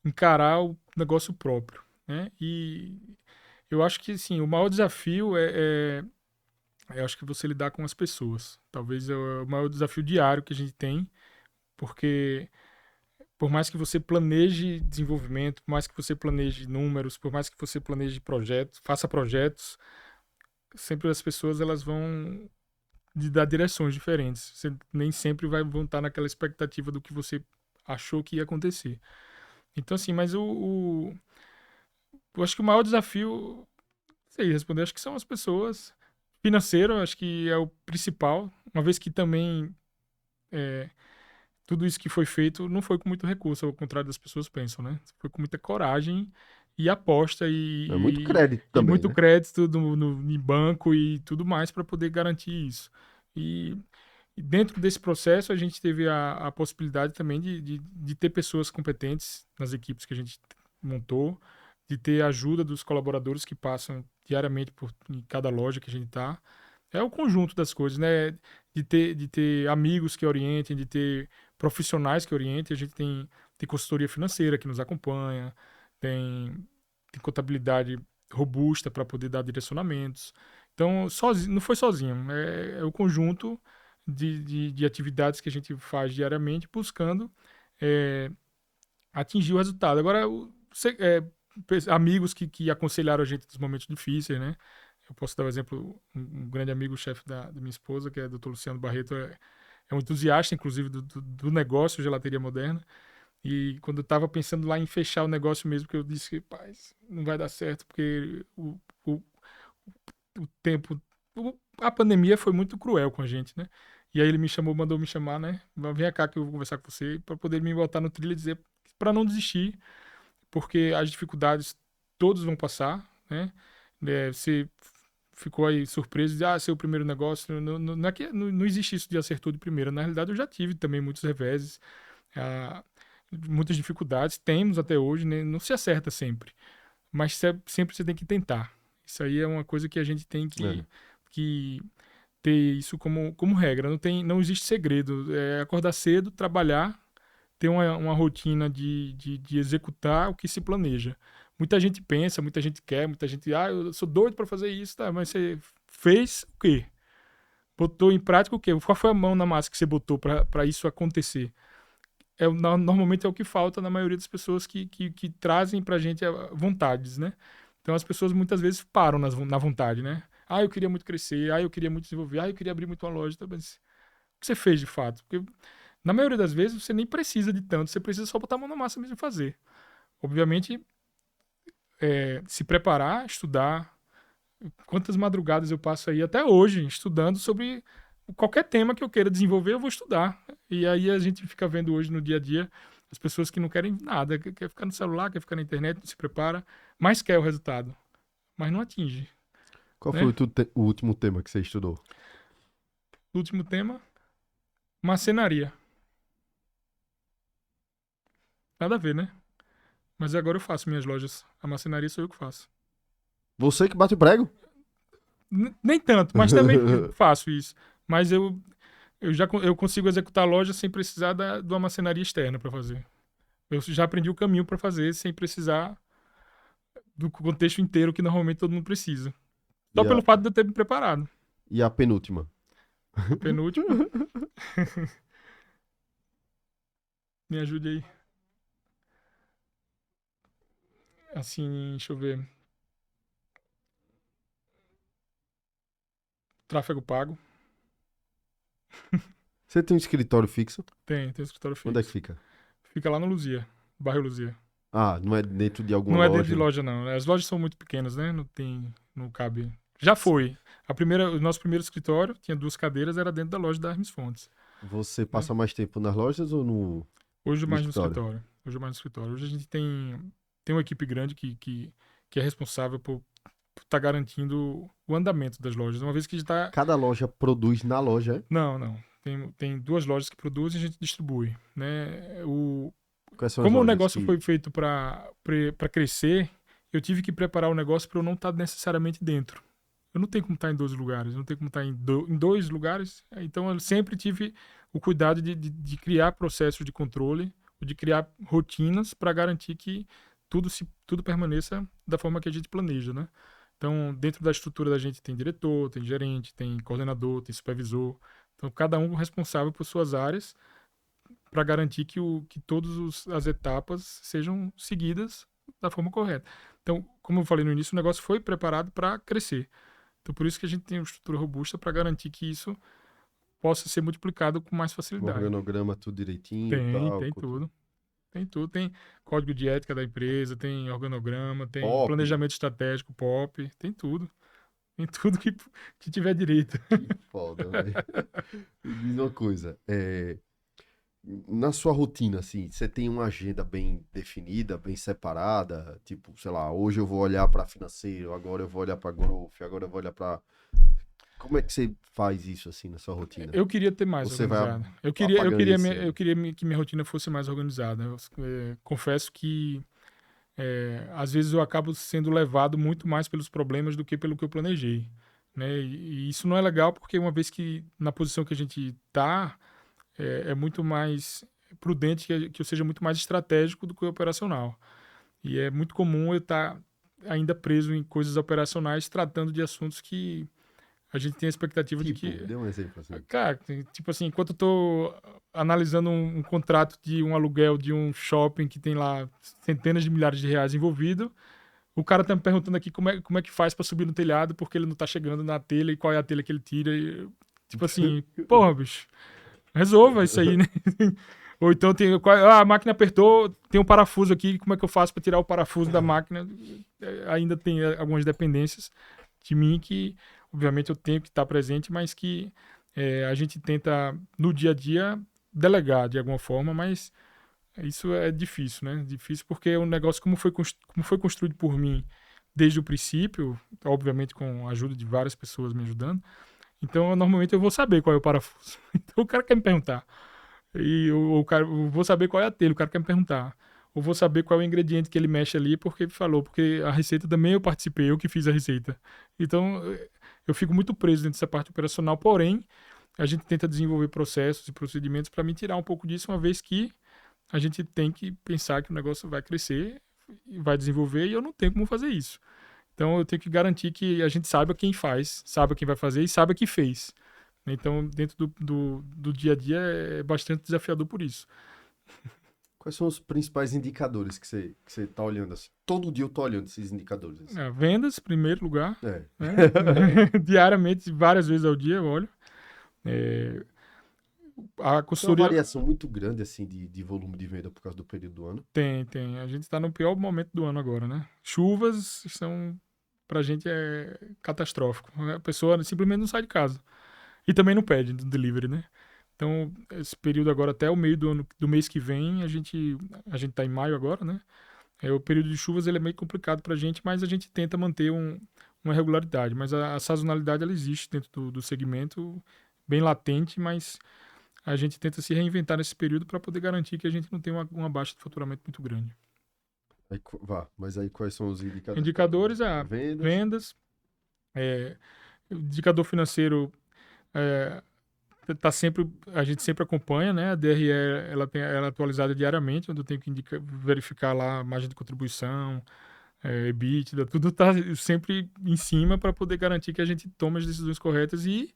encarar o negócio próprio, né? E eu acho que, sim, o maior desafio eu acho que você lidar com as pessoas. Talvez é o maior desafio diário que a gente tem, porque por mais que você planeje desenvolvimento, por mais que você planeje números, por mais que você planeje projetos, faça projetos, sempre as pessoas elas vão lhe dar direções diferentes. Você nem sempre vão estar naquela expectativa do que você achou que ia acontecer. Então, assim, mas eu acho que o maior desafio, sei responder, acho que são as pessoas. Financeiro, acho que é o principal, uma vez que também tudo isso que foi feito não foi com muito recurso, ao contrário das pessoas pensam, né? Foi com muita coragem e aposta É muito e, crédito e também, muito né? crédito em banco e tudo mais para poder garantir isso. E, e dentro desse processo, a gente teve a possibilidade também de ter pessoas competentes nas equipes que a gente montou, de ter a ajuda dos colaboradores que passam diariamente em cada loja que a gente está. É o conjunto das coisas, né? De ter amigos que orientem, de ter profissionais que orientem. A gente tem consultoria financeira que nos acompanha, tem contabilidade robusta para poder dar direcionamentos. Então, sozinho, não foi sozinho, é o conjunto de atividades que a gente faz diariamente buscando é, atingir o resultado. Agora, amigos que aconselharam a gente nos momentos difíceis, né? Eu posso dar um exemplo, um grande amigo, chefe da minha esposa, que é o Dr. Luciano Barreto, é um entusiasta, inclusive, do negócio gelateria moderna. E quando eu tava pensando lá em fechar o negócio mesmo, que eu disse, paz, não vai dar certo, porque o, o tempo. A pandemia foi muito cruel com a gente, né? E aí ele me chamou, mandou me chamar, né? Vem cá que eu vou conversar com você, para poder me botar no trilho e dizer para não desistir, porque as dificuldades todos vão passar, né? Você ficou aí surpreso de, seu primeiro negócio. Não, é que, não existe isso de acertou de primeira. Na realidade, eu já tive também muitos reveses, ah, muitas dificuldades. Temos até hoje, né? Não se acerta sempre. Mas sempre você tem que tentar. Isso aí é uma coisa que a gente tem que ter isso como regra. Não existe segredo. É acordar cedo, trabalhar, ter uma rotina de executar o que se planeja. Muita gente pensa, muita gente quer, muita gente, eu sou doido para fazer isso, tá? Mas você fez o quê? Botou em prática o quê? Qual foi a mão na massa que você botou para isso acontecer? Normalmente é o que falta na maioria das pessoas que trazem pra gente vontades, né? Então as pessoas muitas vezes param na vontade, né? Eu queria muito crescer, eu queria muito desenvolver, eu queria abrir muito uma loja. Mas o que você fez de fato? Porque na maioria das vezes você nem precisa de tanto, você precisa só botar a mão na massa mesmo e fazer. Obviamente, se preparar, estudar. Quantas madrugadas eu passo aí até hoje estudando sobre qualquer tema que eu queira desenvolver, eu vou estudar. E aí a gente fica vendo hoje no dia a dia as pessoas que não querem nada, quer ficar no celular, quer ficar na internet, não se prepara, mas quer o resultado, mas não atinge. Qual né? foi o último tema que você estudou? O último tema, marcenaria. Nada a ver, né? Mas agora eu faço minhas lojas. A marcenaria sou eu que faço. Você que bate o prego? Nem tanto, mas também faço isso. Mas eu consigo executar a loja sem precisar de uma marcenaria externa para fazer. Eu já aprendi o caminho para fazer sem precisar do contexto inteiro que normalmente todo mundo precisa. Só pelo fato de eu ter me preparado. E a penúltima? A penúltima. Me ajude aí. Assim, deixa eu ver. Tráfego pago. Você tem um escritório fixo? Tem um escritório fixo. Onde é que fica? Fica lá no Luzia, bairro Luzia. Não é dentro de alguma loja? loja? Não é dentro de loja, não. As lojas são muito pequenas, né? Não cabe. Já foi. O nosso primeiro escritório tinha 2 cadeiras, era dentro da loja da Hermes Fontes. Você passa mais tempo nas lojas ou no Hoje mais escritório? no escritório. Hoje a gente tem uma equipe grande que é responsável por estar garantindo o andamento das lojas. Uma vez que a gente está... Cada loja produz na loja, é? Não. Tem 2 lojas que produzem e a gente distribui. Né? Quais são as Como o lojas negócio que... foi feito para crescer, eu tive que preparar o negócio para eu não estar necessariamente dentro. Eu não tenho como estar em 12 lugares, não tenho como estar em 2 lugares. Então eu sempre tive o cuidado de criar processos de controle, de criar rotinas para garantir que tudo permaneça da forma que a gente planeja, né? Então, dentro da estrutura da gente tem diretor, tem gerente, tem coordenador, tem supervisor. Então, cada um responsável por suas áreas para garantir que todas as etapas sejam seguidas da forma correta. Então, como eu falei no início, o negócio foi preparado para crescer. Então, por isso que a gente tem uma estrutura robusta para garantir que isso possa ser multiplicado com mais O facilidade. organograma tudo direitinho e tal. Tem tudo. Tem tudo. Tem código de ética da empresa, tem organograma, tem POP. planejamento estratégico, POP, tem tudo. Tem tudo que tiver direito. Que foda, velho. Me diz uma coisa, na sua rotina, assim, você tem uma agenda bem definida, bem separada? Tipo, sei lá, hoje eu vou olhar para financeiro, agora eu vou olhar para growth, agora eu vou olhar para... Como é que você faz isso, assim, na sua rotina? Eu queria ter mais Você organizada. vai Eu queria apagando que minha rotina fosse mais organizada. Eu, confesso que às vezes eu acabo sendo levado muito mais pelos problemas do que pelo que eu planejei, né? E isso não é legal porque uma vez que na posição que a gente está, é muito mais prudente que eu seja muito mais estratégico do que operacional. E é muito comum eu estar ainda preso em coisas operacionais tratando de assuntos que a gente tem a expectativa de que... Dê um exemplo, assim. Cara, tipo assim, enquanto eu tô analisando um contrato de um aluguel de um shopping que tem lá centenas de milhares de reais envolvido, o cara tá me perguntando aqui como é que faz para subir no telhado porque ele não tá chegando na telha e qual é a telha que ele tira. E, tipo assim, porra, bicho, resolva isso aí, né? Ou então a máquina apertou, tem um parafuso aqui, como é que eu faço para tirar o parafuso da máquina? Ainda tem algumas dependências de mim que, obviamente, eu tenho que estar presente, mas que a gente tenta, no dia a dia, delegar de alguma forma, mas isso é difícil, né? Difícil porque o negócio, como foi construído por mim desde o princípio, obviamente com a ajuda de várias pessoas me ajudando, então normalmente eu vou saber qual é o parafuso. Então o cara quer me perguntar. Eu vou saber qual é a telha, o cara quer me perguntar. Ou vou saber qual é o ingrediente que ele mexe ali, porque porque a receita também eu participei, eu que fiz a receita. Então, eu fico muito preso dentro dessa parte operacional, porém, a gente tenta desenvolver processos e procedimentos para me tirar um pouco disso, uma vez que a gente tem que pensar que o negócio vai crescer, vai desenvolver, e eu não tenho como fazer isso. Então, eu tenho que garantir que a gente saiba quem faz, saiba quem vai fazer e saiba que fez. Então, dentro do dia a dia, é bastante desafiador por isso. Quais são os principais indicadores que você tá olhando assim? Todo dia eu tô olhando esses indicadores. Assim. Vendas, em primeiro lugar. É. Né? Diariamente, várias vezes ao dia, eu olho. A Tem uma consultoria... variação muito grande assim de volume de venda por causa do período do ano. Tem. A gente está no pior momento do ano agora, né? Chuvas são, pra gente, catastrófico. A pessoa simplesmente não sai de casa. E também não pede delivery, né? Então, esse período agora, até o meio do mês que vem, a gente tá em maio agora, né? O período de chuvas ele é meio complicado pra gente, mas a gente tenta manter uma regularidade. Mas a sazonalidade, ela existe dentro do segmento, bem latente, mas a gente tenta se reinventar nesse período para poder garantir que a gente não tenha uma baixa de faturamento muito grande. Aí, mas aí quais são os indicadores? Indicadores, vendas, indicador financeiro, a gente sempre acompanha, né? A DRE ela é atualizada diariamente, onde eu tenho que verificar lá a margem de contribuição, EBITDA, tudo está sempre em cima para poder garantir que a gente tome as decisões corretas e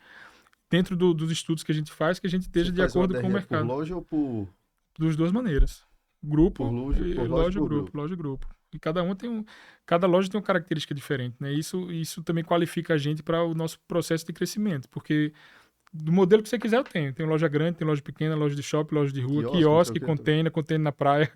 dentro dos estudos que a gente faz, que a gente esteja de acordo com o mercado. Por loja ou por... Das duas maneiras. Grupo, loja e grupo. E cada loja tem uma característica diferente, né? Isso também qualifica a gente para o nosso processo de crescimento, porque do modelo que você quiser eu tenho. Tem loja grande, tem loja pequena, loja de shopping, loja de rua, quiosque, container na praia.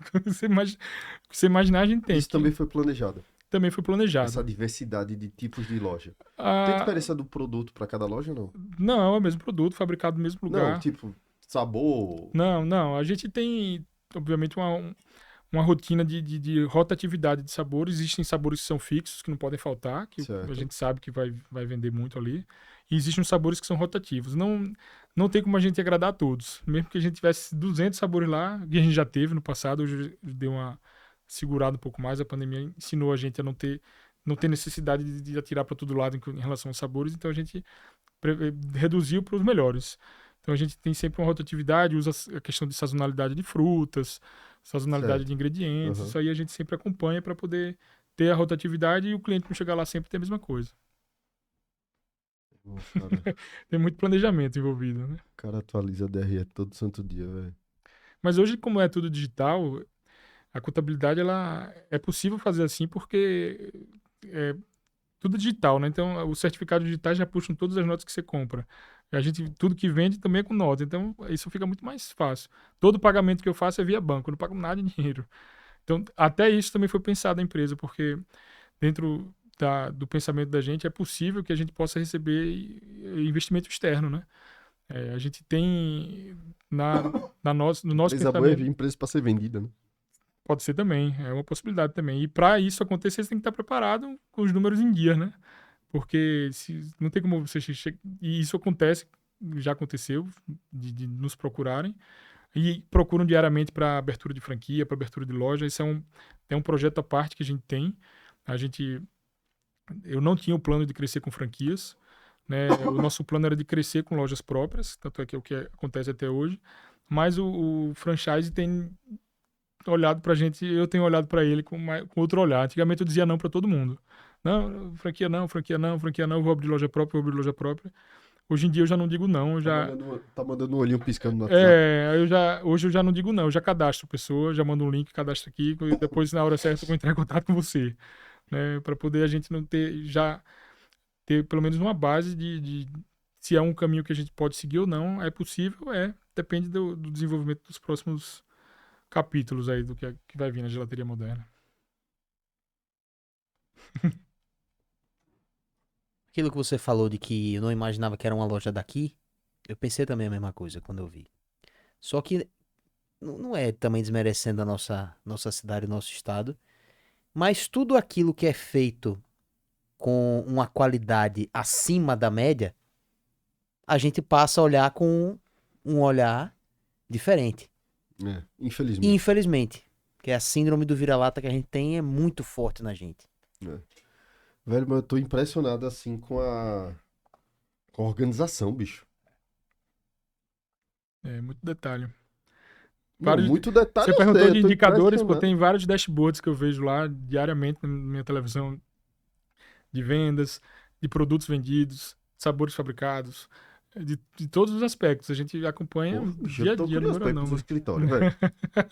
Você imaginar, a gente tem. Isso também foi planejado. Também foi planejado. Essa diversidade de tipos de loja. Tem diferença do produto para cada loja ou não? Não, é o mesmo produto, fabricado no mesmo lugar. Não, tipo, sabor... Não. A gente tem, obviamente, uma rotina de rotatividade de sabores. Existem sabores que são fixos, que não podem faltar, que a gente sabe que vai vender muito ali. E existem os sabores que são rotativos. Não tem como a gente agradar a todos. Mesmo que a gente tivesse 200 sabores lá, que a gente já teve no passado, hoje deu uma segurada um pouco mais. A pandemia ensinou a gente a não ter necessidade de atirar para todo lado em relação aos sabores. Então a gente reduziu para os melhores. Então a gente tem sempre uma rotatividade, usa a questão de sazonalidade de frutas, sazonalidade de ingredientes. Isso aí a gente sempre acompanha para poder ter a rotatividade e o cliente não chegar lá sempre ter a mesma coisa. Tem muito planejamento envolvido, né? O cara atualiza a DRE todo santo dia, velho. Mas hoje, como é tudo digital, a contabilidade ela é possível fazer assim porque é tudo digital, né? Então, os certificados digitais já puxam todas as notas que você compra. Tudo que vende também é com nota. Então, isso fica muito mais fácil. Todo pagamento que eu faço é via banco, eu não pago nada em dinheiro. Então, até isso também foi pensado na empresa, porque dentro do pensamento da gente é possível que a gente possa receber investimento externo, né? A gente tem no nosso pensamento... Empresa para ser vendida, né? Pode ser também, é uma possibilidade também. E para isso acontecer, você tem que estar preparado com os números em dia, né? Porque não tem como você... E isso acontece, já aconteceu, de nos procurarem. E procuram diariamente para abertura de franquia, para abertura de loja. Isso é um projeto à parte que a gente tem. Eu não tinha o plano de crescer com franquias, né? O nosso plano era de crescer com lojas próprias, tanto é que é o que acontece até hoje. Mas o franchise tem olhado pra gente, eu tenho olhado para ele com outro olhar. Antigamente eu dizia não para todo mundo. Não, franquia não, vou abrir loja própria. Hoje em dia eu já não digo não, Tá mandando um olhinho piscando no WhatsApp. Hoje eu já não digo não, eu já cadastro a pessoa, já mando um link, cadastro aqui, e depois na hora certa eu vou entrar em contato com você, né, para poder a gente não ter pelo menos uma base de Se é um caminho que a gente pode seguir ou não, é possível, depende do desenvolvimento dos próximos capítulos aí do que vai vir na gelateria moderna. Aquilo que você falou de que eu não imaginava que era uma loja daqui, eu pensei também a mesma coisa quando eu vi. Só que não é também desmerecendo a nossa cidade, nosso estado, mas tudo aquilo que é feito com uma qualidade acima da média, a gente passa a olhar com um olhar diferente. Infelizmente. Infelizmente. Porque a síndrome do vira-lata que a gente tem é muito forte na gente. Velho, mas eu tô impressionado, assim, com a organização, bicho. É muito detalhe. Não, muito detalhe. Você eu perguntou sei, eu de tô indicadores, pô, impressionado. tem vários dashboards que eu vejo lá diariamente na minha televisão de vendas, de produtos vendidos, sabores fabricados, de todos os aspectos. A gente acompanha Porra, bicho, dia a eu tô dia, curioso número a pra ir pro seu número. escritório, velho.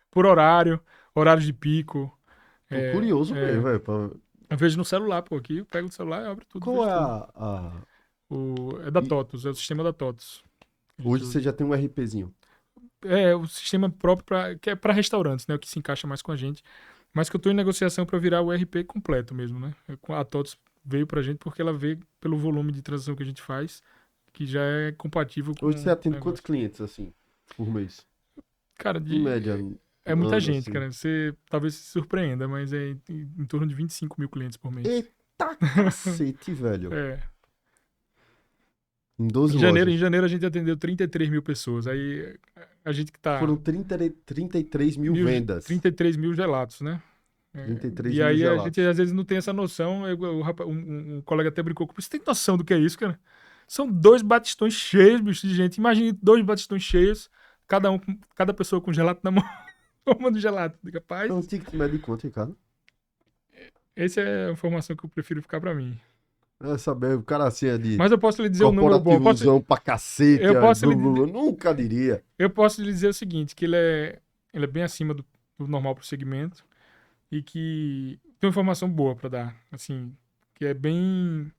Por horário, horários de pico. Tô curioso mesmo, velho. Eu vejo no celular, pô, aqui eu pego o celular e abro tudo. Qual vejo é tudo. É da TOTUS, é o sistema da TOTUS. Hoje você já tem um RPzinho. É o sistema próprio que é para restaurantes, né? O que se encaixa mais com a gente. Mas que eu tô em negociação para virar o RP completo mesmo, né? A TOTUS veio pra gente porque ela vê pelo volume de transação que a gente faz, que já é compatível com Hoje você atende o quantos negócio. clientes, assim, por mês? Cara, Em média, é muita ano, gente, assim. cara. Você talvez se surpreenda, mas é em torno de 25 mil clientes por mês. Eita cacete, velho. É. Em 12 Em lojas. janeiro a gente atendeu 33 mil pessoas. Aí a gente que tá... Foram 33 mil vendas. 33 mil gelatos, né? 33 E mil aí a gelatos. gente às vezes não tem essa noção. Um colega até brincou comigo. Você tem noção do que é isso, cara? São 2 batistões cheios, bicho, de gente. Imagine 2 batistões cheios, cada pessoa com gelato na mão, tomando gelato. Capaz. Então, ticket médio de quanto, Ricardo? Essa é a informação que eu prefiro ficar pra mim. É saber, o cara assim é de Mas eu posso lhe dizer um número bom. corporativozão pra cacete. eu posso lhe Eu nunca diria. Eu posso lhe dizer o seguinte, que ele é bem acima do normal pro segmento e que tem uma informação boa pra dar, assim, que é bem...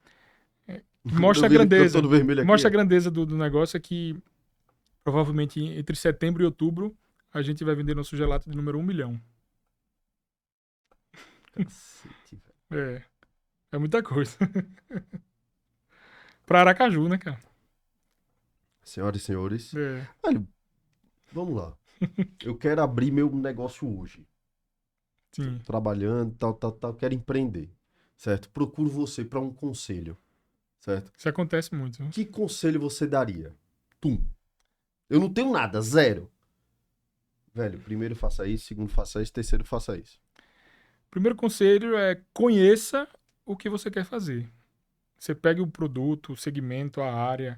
que mostra a Eu vi ele grandeza. todo vermelho aqui. Mostra a grandeza do negócio é que provavelmente entre setembro e outubro a gente vai vender nosso gelato de número 1 milhão. Cacete, velho. É muita coisa. Pra Aracaju, né, cara? Senhoras e senhores. É. Velho, vamos lá. Eu quero abrir meu negócio hoje. Sim. Trabalhando, tal. Quero empreender. Certo? Procuro você pra um conselho. Certo? Isso acontece muito. Viu? Que conselho você daria? Tum. Eu não tenho nada, zero. Velho, primeiro faça isso, segundo faça isso, terceiro faça isso. Primeiro conselho é conheça o que você quer fazer. Você pegue o produto, o segmento, a área.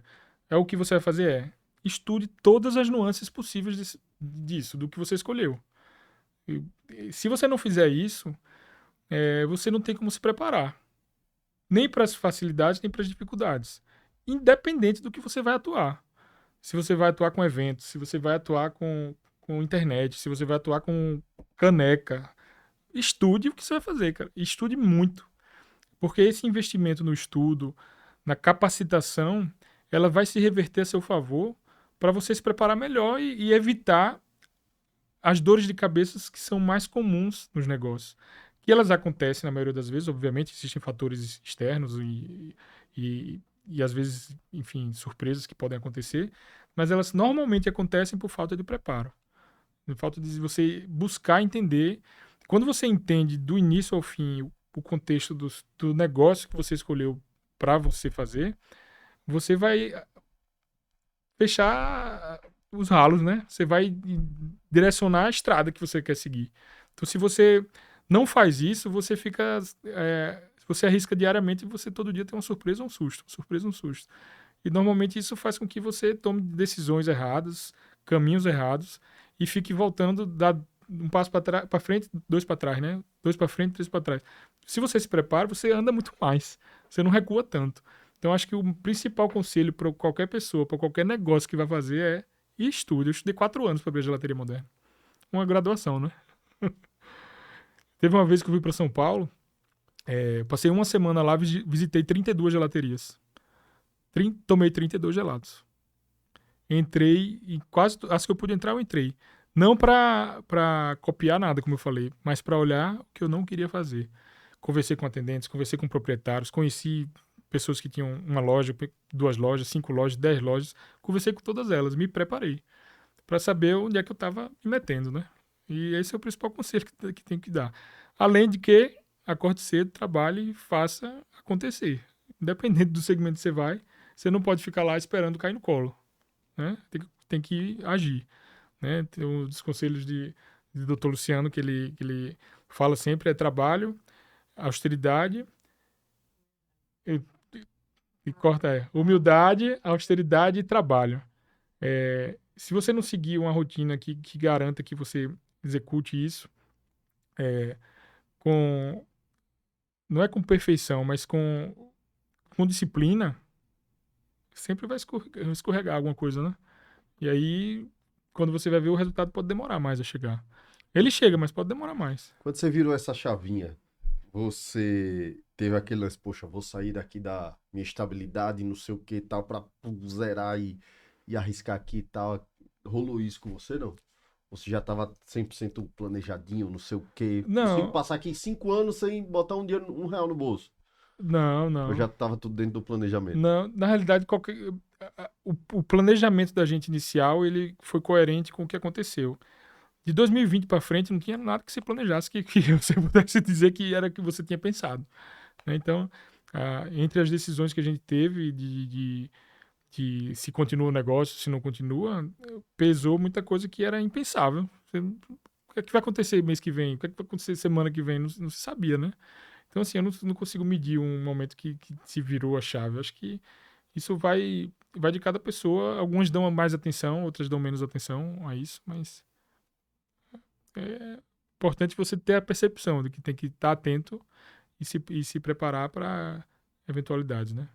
O que você vai fazer estude todas as nuances possíveis disso, do que você escolheu. E se você não fizer isso, você não tem como se preparar. Nem para as facilidades, nem para as dificuldades. Independente do que você vai atuar. Se você vai atuar com eventos, se você vai atuar com internet, se você vai atuar com caneca, estude o que você vai fazer, cara. Estude muito. Porque esse investimento no estudo, na capacitação, ela vai se reverter a seu favor para você se preparar melhor e evitar as dores de cabeça que são mais comuns nos negócios. Que elas acontecem na maioria das vezes, obviamente, existem fatores externos e às vezes, enfim, surpresas que podem acontecer, mas elas normalmente acontecem por falta de preparo. Por falta de você buscar entender. Quando você entende do início ao fim o contexto do negócio que você escolheu para você fazer, você vai fechar os ralos, né? Você vai direcionar a estrada que você quer seguir. Então, se você não faz isso, você fica... você arrisca diariamente e você todo dia tem uma surpresa ou um susto. Uma surpresa ou um susto. E, normalmente, isso faz com que você tome decisões erradas, caminhos errados, e fique voltando, dá um passo para frente, 2 para trás, né? 2 para frente, 3 para trás. Se você se prepara, você anda muito mais. Você não recua tanto. Então, acho que o principal conselho para qualquer pessoa, para qualquer negócio que vai fazer é estude. Eu estudei 4 anos para abrir a gelateria moderna. Uma graduação, né? Teve uma vez que eu fui para São Paulo, passei uma semana lá, visitei 32 gelaterias. tomei 32 gelados. Entrei e quase as que eu pude entrar, eu entrei. Não para copiar nada, como eu falei, mas para olhar o que eu não queria fazer. Conversei com atendentes, conversei com proprietários, conheci pessoas que tinham uma loja, 2 lojas, 5 lojas, 10 lojas. Conversei com todas elas, me preparei para saber onde é que eu estava me metendo, né? E esse é o principal conselho que tem que dar. Além de que, acorde cedo, trabalhe e faça acontecer. Independente do segmento que você não pode ficar lá esperando cair no colo, né? Tem que agir, né? Tem os conselhos de Dr. Luciano que ele fala sempre, é trabalho, austeridade, e corta humildade, austeridade e trabalho. Se você não seguir uma rotina que garanta que você execute isso, com não é com perfeição, mas com disciplina, sempre vai escorregar alguma coisa, né? E aí, quando você vai ver, o resultado pode demorar mais a chegar. Ele chega, mas pode demorar mais. Quando você virou essa chavinha, você teve aquele lance, poxa, vou sair daqui da minha estabilidade, não sei o que e tal, pra zerar e arriscar aqui e tal. Rolou isso com você, não? Você já tava 100% planejadinho, não sei o quê. Consigo Não, passar aqui 5 anos sem botar um real no bolso. Ou não. já tava tudo dentro do planejamento? Não, na realidade, o planejamento da gente inicial ele foi coerente com o que aconteceu. De 2020 para frente, não tinha nada que se planejasse que você pudesse dizer que era o que você tinha pensado, né? Então, entre as decisões que a gente teve de se continua o negócio, se não continua, pesou muita coisa que era impensável. O que é que vai acontecer mês que vem? O que é que vai acontecer semana que vem? Não se sabia, né? Então, assim, eu não consigo medir um momento que se virou a chave. Eu acho que isso vai de cada pessoa. Algumas dão mais atenção, outras dão menos atenção a isso, mas é importante você ter a percepção de que tem que estar atento e se preparar para eventualidades, né?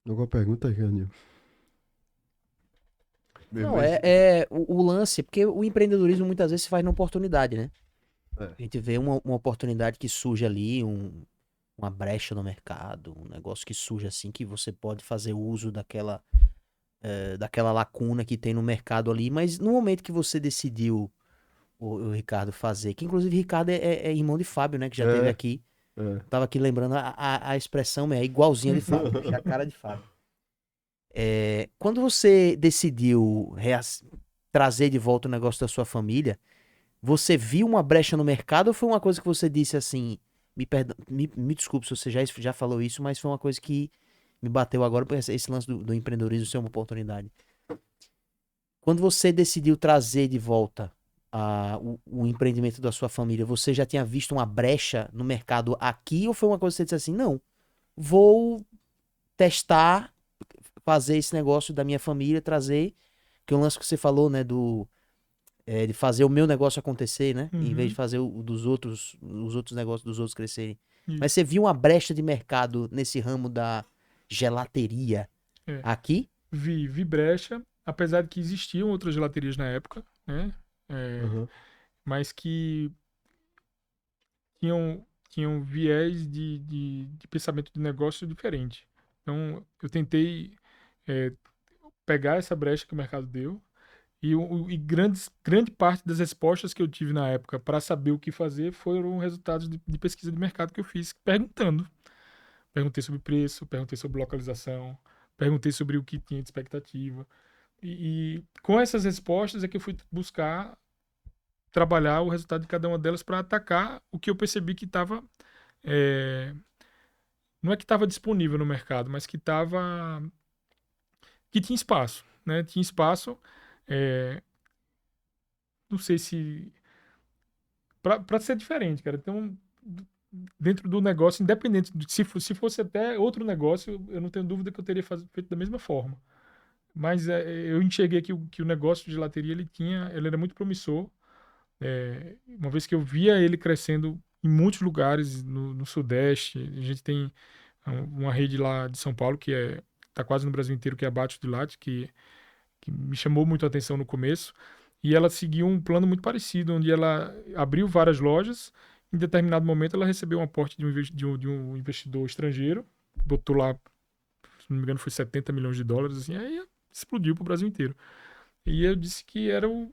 Alguma pergunta, Jânio? Não, o lance, porque o empreendedorismo muitas vezes se faz na oportunidade, né? É. A gente vê uma oportunidade que surge ali, uma brecha no mercado, um negócio que surge assim, que você pode fazer uso daquela lacuna que tem no mercado ali, mas no momento que você decidiu, o Ricardo, fazer, que inclusive Ricardo é irmão de Fábio, né, que já esteve aqui, tava aqui lembrando a expressão, é igualzinha de Fábio, já a cara de Fábio. Quando você decidiu trazer de volta o negócio da sua família, você viu uma brecha no mercado ou foi uma coisa que você disse assim, me desculpe se você já falou isso, mas foi uma coisa que me bateu agora, porque esse lance do empreendedorismo ser uma oportunidade. Quando você decidiu trazer de volta o empreendimento da sua família, você já tinha visto uma brecha no mercado aqui ou foi uma coisa que você disse assim, não, vou testar, fazer esse negócio da minha família, trazer, que é o lance que você falou, né, de fazer o meu negócio acontecer, né, em vez de fazer os outros negócios dos outros crescerem. Isso. Mas você viu uma brecha de mercado nesse ramo da gelateria aqui? Vi brecha, apesar de que existiam outras gelaterias na época, né? Mas que tinham viés de pensamento de negócio diferente. Então, eu tentei pegar essa brecha que o mercado deu e grande parte das respostas que eu tive na época para saber o que fazer foram resultados de pesquisa de mercado que eu fiz perguntando. Perguntei sobre preço, perguntei sobre localização, perguntei sobre o que tinha de expectativa. E com essas respostas é que eu fui buscar trabalhar o resultado de cada uma delas para atacar o que eu percebi que estava... não é que estava disponível no mercado, mas que tinha espaço, né? Tinha espaço, não sei se... para ser diferente, cara. Então, dentro do negócio, independente, se fosse até outro negócio, eu não tenho dúvida que eu teria feito da mesma forma. Mas eu enxerguei que o negócio de gelateria, ele era muito promissor. Uma vez que eu via ele crescendo em muitos lugares no Sudeste. A gente tem uma rede lá de São Paulo que está quase no Brasil inteiro, que é a Bates de Latte, que me chamou muito a atenção no começo. E ela seguiu um plano muito parecido, onde ela abriu várias lojas. Em determinado momento, ela recebeu um aporte de um investidor estrangeiro, botou lá não me engano foi 70 milhões de dólares, assim, aí explodiu pro Brasil inteiro. E eu disse que era o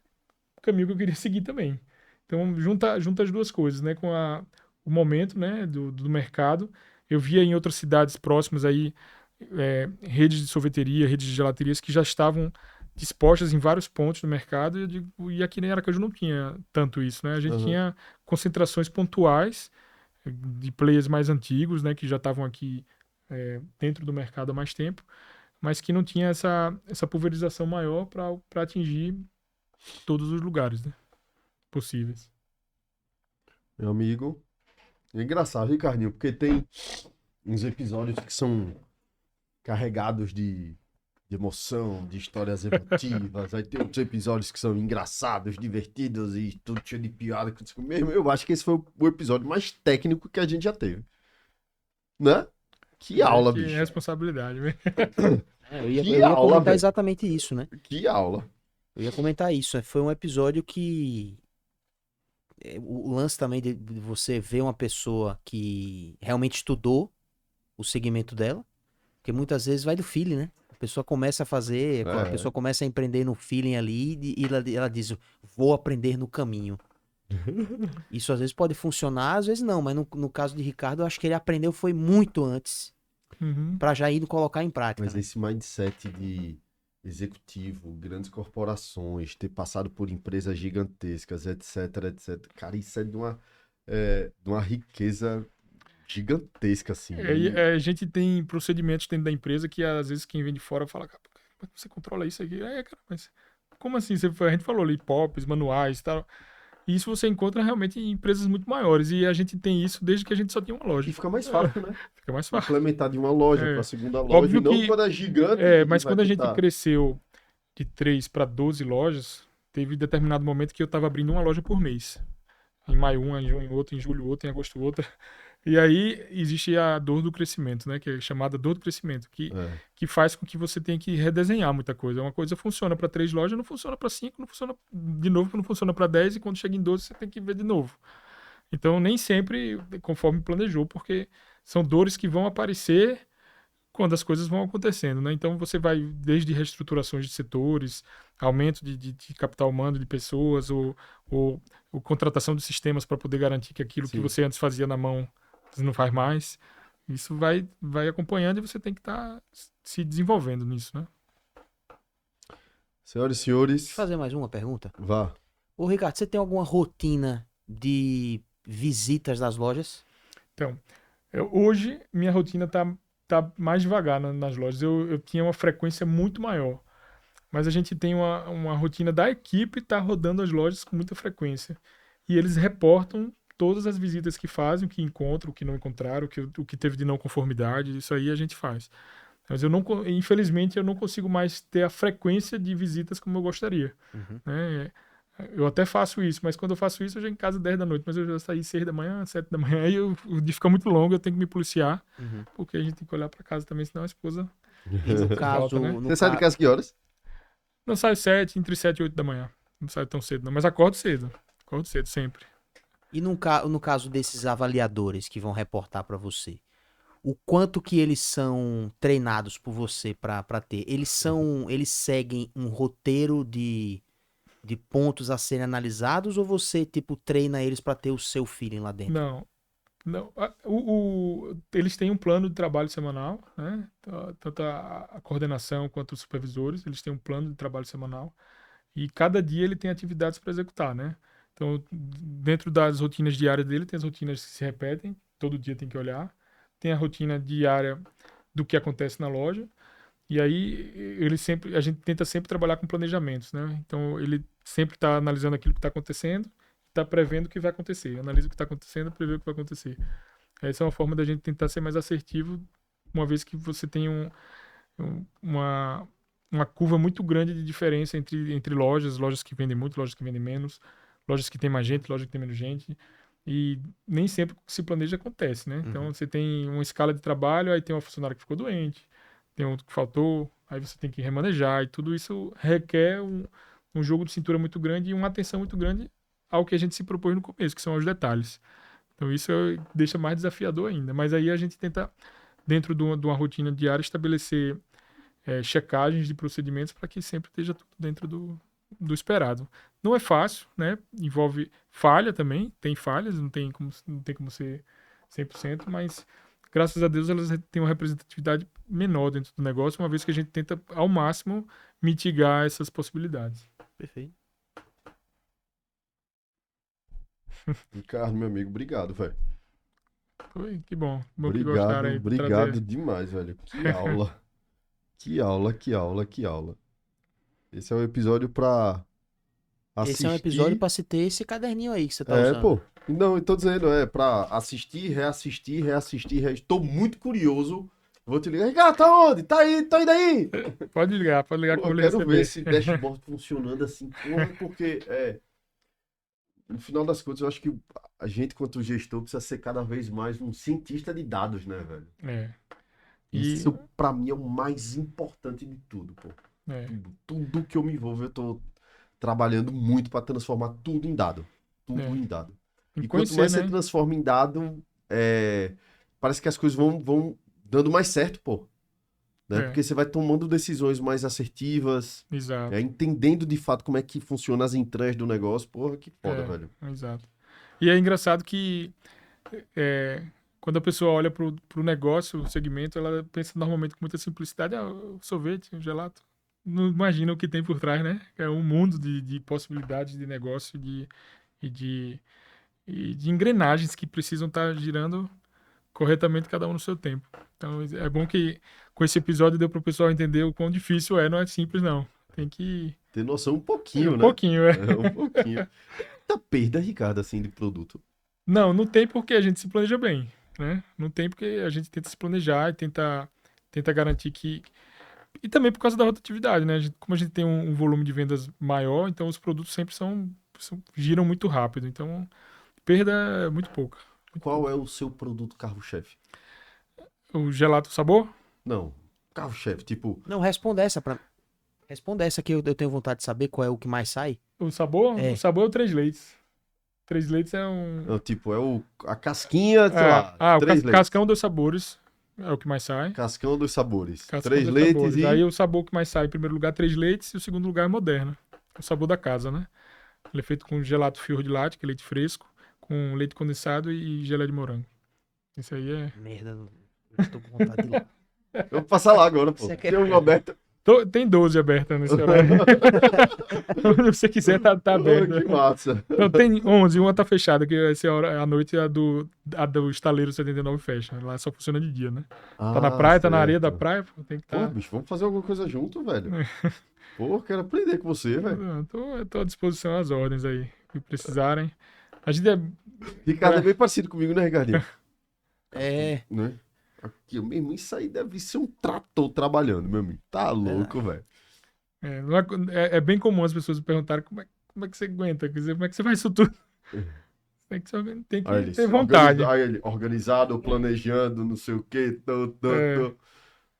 caminho que eu queria seguir também. Então, junta as duas coisas, né? Com o momento, né, do mercado. Eu via em outras cidades próximas aí redes de sorveteria, redes de gelaterias que já estavam dispostas em vários pontos do mercado. E aqui em Aracaju não tinha tanto isso, né? A gente tinha concentrações pontuais de players mais antigos, né? Que já estavam aqui dentro do mercado há mais tempo, mas que não tinha essa pulverização maior para atingir todos os lugares, né, possíveis. Meu amigo. É engraçado, Ricardinho, porque tem uns episódios que são carregados de emoção, de histórias emotivas. Aí tem outros episódios que são engraçados, divertidos e tudo cheio de piada. Mesmo, eu acho que esse foi o episódio mais técnico que a gente já teve. Né? Que aula, Que bicho. É, responsabilidade, né? eu ia, Que eu ia aula, comentar velho. exatamente isso, né? Que aula. Eu ia comentar isso. Foi um episódio que. O lance também de você ver uma pessoa que realmente estudou o segmento dela, porque muitas vezes vai do feeling, né? A pessoa começa a fazer, a pessoa começa a empreender no feeling ali e ela diz, vou aprender no caminho. Isso às vezes pode funcionar, às vezes não, mas no caso de Ricardo, eu acho que ele aprendeu foi muito antes Uhum. pra já ir colocar em prática. Mas Né? esse mindset de executivo, grandes corporações, ter passado por empresas gigantescas, etc, etc. Cara, isso é de uma riqueza gigantesca, assim. A gente tem procedimentos dentro da empresa que às vezes quem vem de fora fala, cara, como é que você controla isso aqui? Cara, mas como assim? A gente falou ali, POPs, manuais e tal. E isso você encontra realmente em empresas muito maiores. E a gente tem isso desde que a gente só tinha uma loja. E fica mais fácil, né? Fica mais fácil. Implementar de uma loja É. para a segunda loja, Óbvio e não que- quando é gigante. Mas vai quando a gente tentar. cresceu de 3 para 12 lojas, teve determinado momento que eu estava abrindo uma loja por mês. Em maio uma, em junho outra, em julho outra, em agosto outra. E aí existe a dor do crescimento, né? Que é chamada dor do crescimento, que faz com que você tenha que redesenhar muita coisa. Uma coisa funciona para 3 lojas, não funciona para 5, não funciona de novo, não funciona para 10, e quando chega em 12 você tem que ver de novo. Então nem sempre conforme planejou, porque são dores que vão aparecer quando as coisas vão acontecendo, né? Então você vai desde reestruturações de setores, aumento de capital humano de pessoas, ou contratação de sistemas para poder garantir que aquilo que Sim. você antes fazia na mão você não faz mais. Isso vai acompanhando e você tem que estar se desenvolvendo nisso, né? Senhoras e Deixa senhores, eu fazer mais uma pergunta. vá. Ô Ricardo, você tem alguma rotina de visitas das lojas? Então, hoje minha rotina tá mais devagar nas lojas. Eu tinha uma frequência muito maior. Mas a gente tem uma rotina da equipe tá rodando as lojas com muita frequência. E eles reportam todas as visitas que fazem, o que encontram, o que não encontraram, o que teve de não conformidade. Isso aí a gente faz. Mas infelizmente, eu não consigo mais ter a frequência de visitas como eu gostaria. Né? Eu até faço isso, mas quando eu faço isso, eu já em casa 10 da noite. Mas eu já saí 6 da manhã, 7 da manhã, aí o dia fica muito longo, eu tenho que me policiar, porque a gente tem que olhar para casa também, senão a esposa E no caso, volta, né? no Você sai de ca- casa que horas? não saio entre 7 e 8 da manhã. Não saio tão cedo, não, mas acordo cedo. Acordo cedo, sempre. E no caso desses avaliadores que vão reportar para você, o quanto que eles são treinados por você para ter? Eles seguem um roteiro de pontos a serem analisados ou você tipo treina eles para ter o seu feeling lá dentro? Não. Não, eles têm um plano de trabalho semanal, né? Tanto a coordenação quanto os supervisores, eles têm um plano de trabalho semanal e cada dia ele tem atividades para executar, né? Então, dentro das rotinas diárias dele, tem as rotinas que se repetem, todo dia tem que olhar. Tem a rotina diária do que acontece na loja. E aí a gente tenta sempre trabalhar com planejamentos, né? Então ele sempre está analisando aquilo que está acontecendo, está prevendo o que vai acontecer, analisa o que está acontecendo, prevê o que vai acontecer. Essa é uma forma da gente tentar ser mais assertivo, uma vez que você tem uma curva muito grande de diferença entre lojas que vendem muito, lojas que vendem menos, lojas que tem mais gente, lojas que tem menos gente. E nem sempre o que se planeja acontece, né? Então você tem uma escala de trabalho, aí tem uma funcionária que ficou doente, tem outro que faltou, aí você tem que remanejar, e tudo isso requer um jogo de cintura muito grande e uma atenção muito grande ao que a gente se propôs no começo, que são os detalhes. Então isso deixa mais desafiador ainda. Mas aí a gente tenta dentro de uma rotina diária, estabelecer checagens de procedimentos para que sempre esteja tudo dentro do esperado. Não é fácil, né? Envolve falha também, tem falhas, não tem como ser 100%, mas graças a Deus elas têm uma representatividade menor dentro do negócio, uma vez que a gente tenta ao máximo mitigar essas possibilidades. Perfeito. Ricardo, meu amigo, obrigado, velho. Foi, que bom que gostaram aí. Obrigado demais, velho. Que aula. Que aula, que aula, que aula. Esse é um episódio pra assistir. Esse é um episódio pra se ter esse caderninho aí que você tá usando. Pô. Não, eu tô dizendo, pra assistir, reassistir. Tô muito curioso. Vou te ligar. Ricardo, tá onde? Tá aí, tá indo aí. Pode ligar Pô, quando eu ele quero receber. ver esse dashboard funcionando assim, porra, porque no final das contas, eu acho que a gente, quanto gestor, precisa ser cada vez mais um cientista de dados, né, velho? Isso, pra mim, é o mais importante de tudo, pô. Tudo que eu me envolvo, eu tô trabalhando muito pra transformar tudo em dado. Tudo em dado. E quanto mais você transforma em dado, parece que as coisas vão dando mais certo, pô. Né? Porque você vai tomando decisões mais assertivas. Exato. Entendendo de fato como é que funciona as entranhas do negócio. Porra, que foda, velho. Exato. E é engraçado que quando a pessoa olha pro negócio, o segmento, ela pensa normalmente com muita simplicidade, o sorvete, o gelato. Não imagina o que tem por trás, né? É um mundo de possibilidades de negócio e de engrenagens que precisam estar girando corretamente, cada um no seu tempo. Então é bom que com esse episódio deu para o pessoal entender o quão difícil não é simples não. Tem que ter noção um pouquinho, né? Um pouquinho, um pouquinho. Tá perda, Ricardo, assim, de produto? Não tem porque a gente se planeja bem, né? Não tem porque a gente tenta se planejar e tenta garantir que... E também por causa da rotatividade, né? Como a gente tem um volume de vendas maior, então os produtos sempre giram muito rápido. Então, perda é muito pouca. Qual é o seu produto carro-chefe? O gelato sabor? Não, carro-chefe, tipo... Não, responda essa que eu tenho vontade de saber qual é o que mais sai. O sabor? O sabor é o 3 leites. 3 leites é um... Não, tipo, a casquinha, sei lá, o cascão dos sabores é o que mais sai. Cascão dos sabores. Cascão 3 dos leites sabores. e... Aí o sabor que mais sai, em primeiro lugar, 3 leites, e o segundo lugar é Moderna. O sabor da casa, né? Ele é feito com gelato fior de latte, que é leite fresco, com leite condensado e gelé de morango. Esse aí é... Merda, eu tô com vontade de ir lá. Eu vou passar lá agora, pô. Tem um aberto. Tem 12 abertas nesse horário. Se você quiser, tá aberto. Que massa. Não, tem 11, uma tá fechada, que essa hora, à noite a do Estaleiro 79 fecha. Lá só funciona de dia, né? Tá na praia, tá na areia da praia, pô, tem que estar... Pô, bicho, vamos fazer alguma coisa junto, velho. Pô, quero aprender com você, velho. Eu tô à disposição às ordens aí, que precisarem. A gente Ricardo é bem parecido comigo, né, Ricardinho? Né? Aqui, meu irmão, isso aí deve ser um trator trabalhando, meu amigo. Tá louco, velho. É bem comum as pessoas me perguntarem como é que você aguenta, quer dizer, como é que você faz isso tudo? Tem que ter vontade. Organizado, planejando, não sei o quê.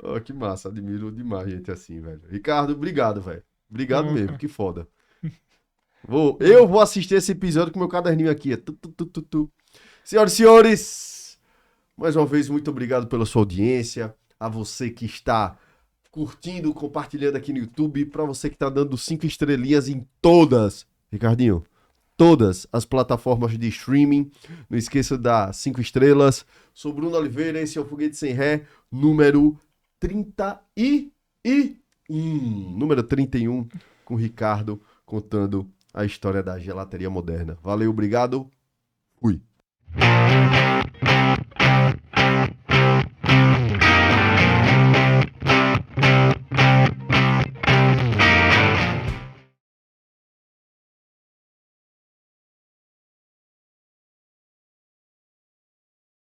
Oh, que massa, admiro demais gente assim, velho. Ricardo, obrigado, velho. Obrigado mesmo, cara. Que foda. Eu vou assistir esse episódio com meu caderninho aqui. Senhoras e senhores, mais uma vez, muito obrigado pela sua audiência. A você que está curtindo, compartilhando aqui no YouTube. Para você que está dando 5 estrelinhas em todas, Ricardinho, todas as plataformas de streaming. Não esqueça das 5 estrelas. Sou Bruno Oliveira, esse é o Foguete Sem Ré, número 31, com o Ricardo, contando a história da gelateria moderna. Valeu, obrigado. Fui.